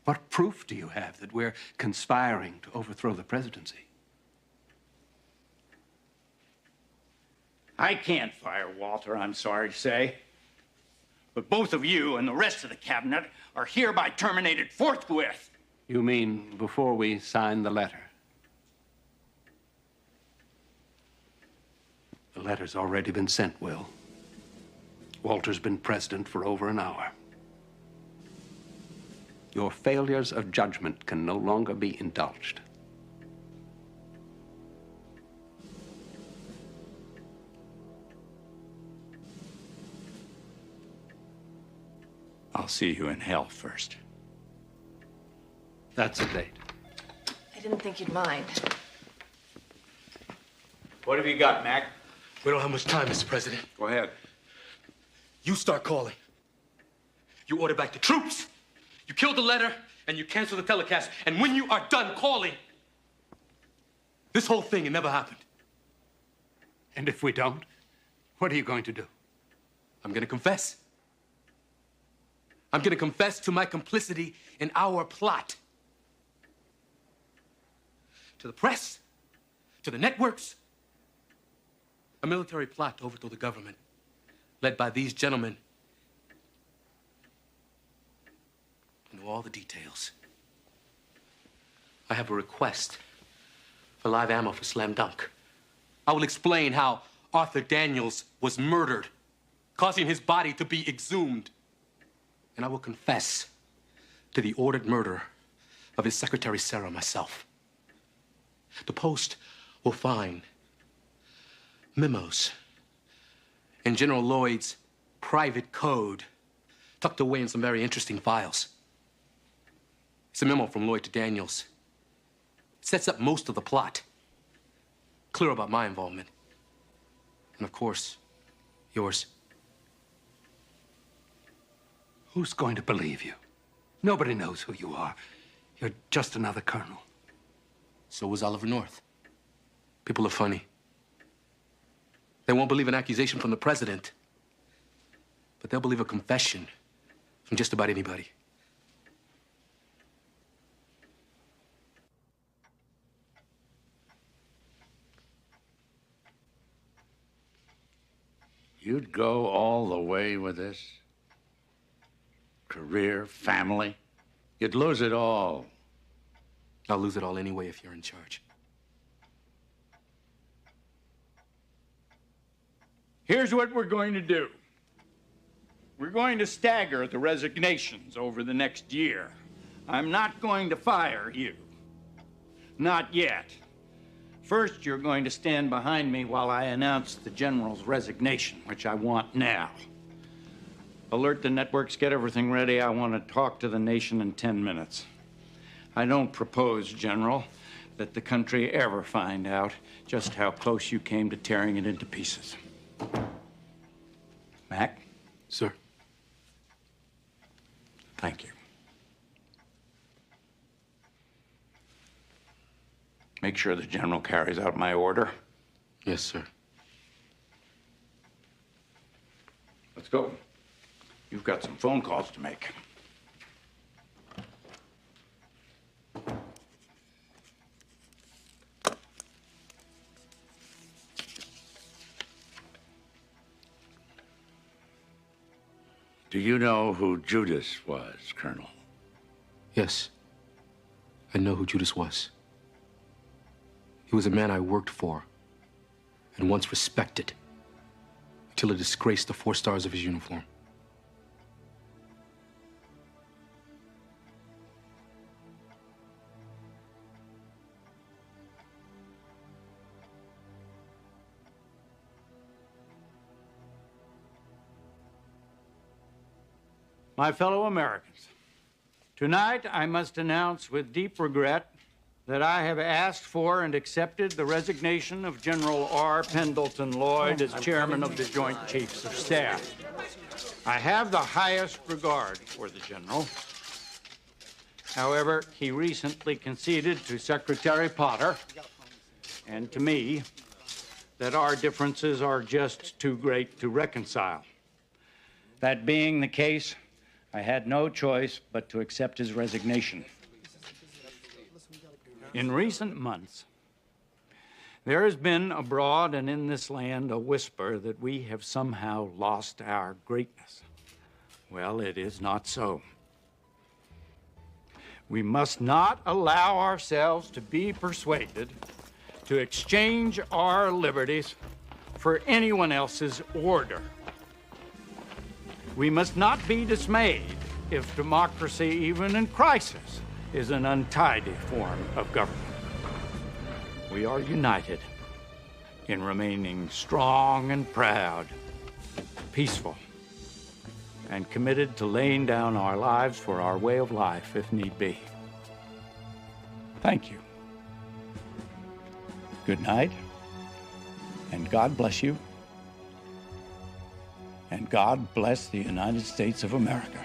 What proof do you have that we're conspiring to overthrow the presidency? I can't fire Walter, I'm sorry to say. But both of you and the rest of the cabinet are hereby terminated forthwith. You mean before we sign the letter? The letter's already been sent, Will. Walter's been president for over an hour. Your failures of judgment can no longer be indulged. I'll see you in hell first. That's a date. I didn't think you'd mind. What have you got, Mac? We don't have much time, Mr. President. Go ahead. You start calling. You order back the troops. You kill the letter, and you cancel the telecast. And when you are done calling, this whole thing, it never happened. And if we don't, what are you going to do? I'm going to confess. I'm going to confess to my complicity in our plot. To the press, to the networks. A military plot to overthrow the government, led by these gentlemen. I know all the details. I have a request for live ammo for slam dunk. I will explain how Arthur Daniels was murdered, causing his body to be exhumed. And I will confess to the ordered murder of his secretary, Sarah, myself. The Post will find memos in General Lloyd's private code tucked away in some very interesting files. It's a memo from Lloyd to Daniels. It sets up most of the plot. Clear about my involvement. And of course, yours. Who's going to believe you? Nobody knows who you are. You're just another colonel. So was Oliver North. People are funny. They won't believe an accusation from the president, but they'll believe a confession from just about anybody. You'd go all the way with this? Career, family? You'd lose it all. I'll lose it all anyway if you're in charge. Here's what we're going to do. We're going to stagger the resignations over the next year. I'm not going to fire you. Not yet. First, you're going to stand behind me while I announce the general's resignation, which I want now. Alert the networks, get everything ready. I want to talk to the nation in 10 minutes. I don't propose, General, that the country ever find out just how close you came to tearing it into pieces. Mac? Sir. Thank you. Make sure the General carries out my order. Yes, sir. Let's go. You've got some phone calls to make. Do you know who Judas was, Colonel? Yes. I know who Judas was. He was a man I worked for and once respected until it disgraced the 4 stars of his uniform. My fellow Americans, tonight I must announce with deep regret that I have asked for and accepted the resignation of General R. Pendleton Lloyd as chairman of the Joint Chiefs of Staff. I have the highest regard for the general. However, he recently conceded to Secretary Potter and to me that our differences are just too great to reconcile. That being the case, I had no choice but to accept his resignation. In recent months, there has been abroad and in this land a whisper that we have somehow lost our greatness. Well, it is not so. We must not allow ourselves to be persuaded to exchange our liberties for anyone else's order. We must not be dismayed if democracy, even in crisis, is an untidy form of government. We are united in remaining strong and proud, peaceful, and committed to laying down our lives for our way of life if need be. Thank you. Good night, and God bless you, and God bless the United States of America.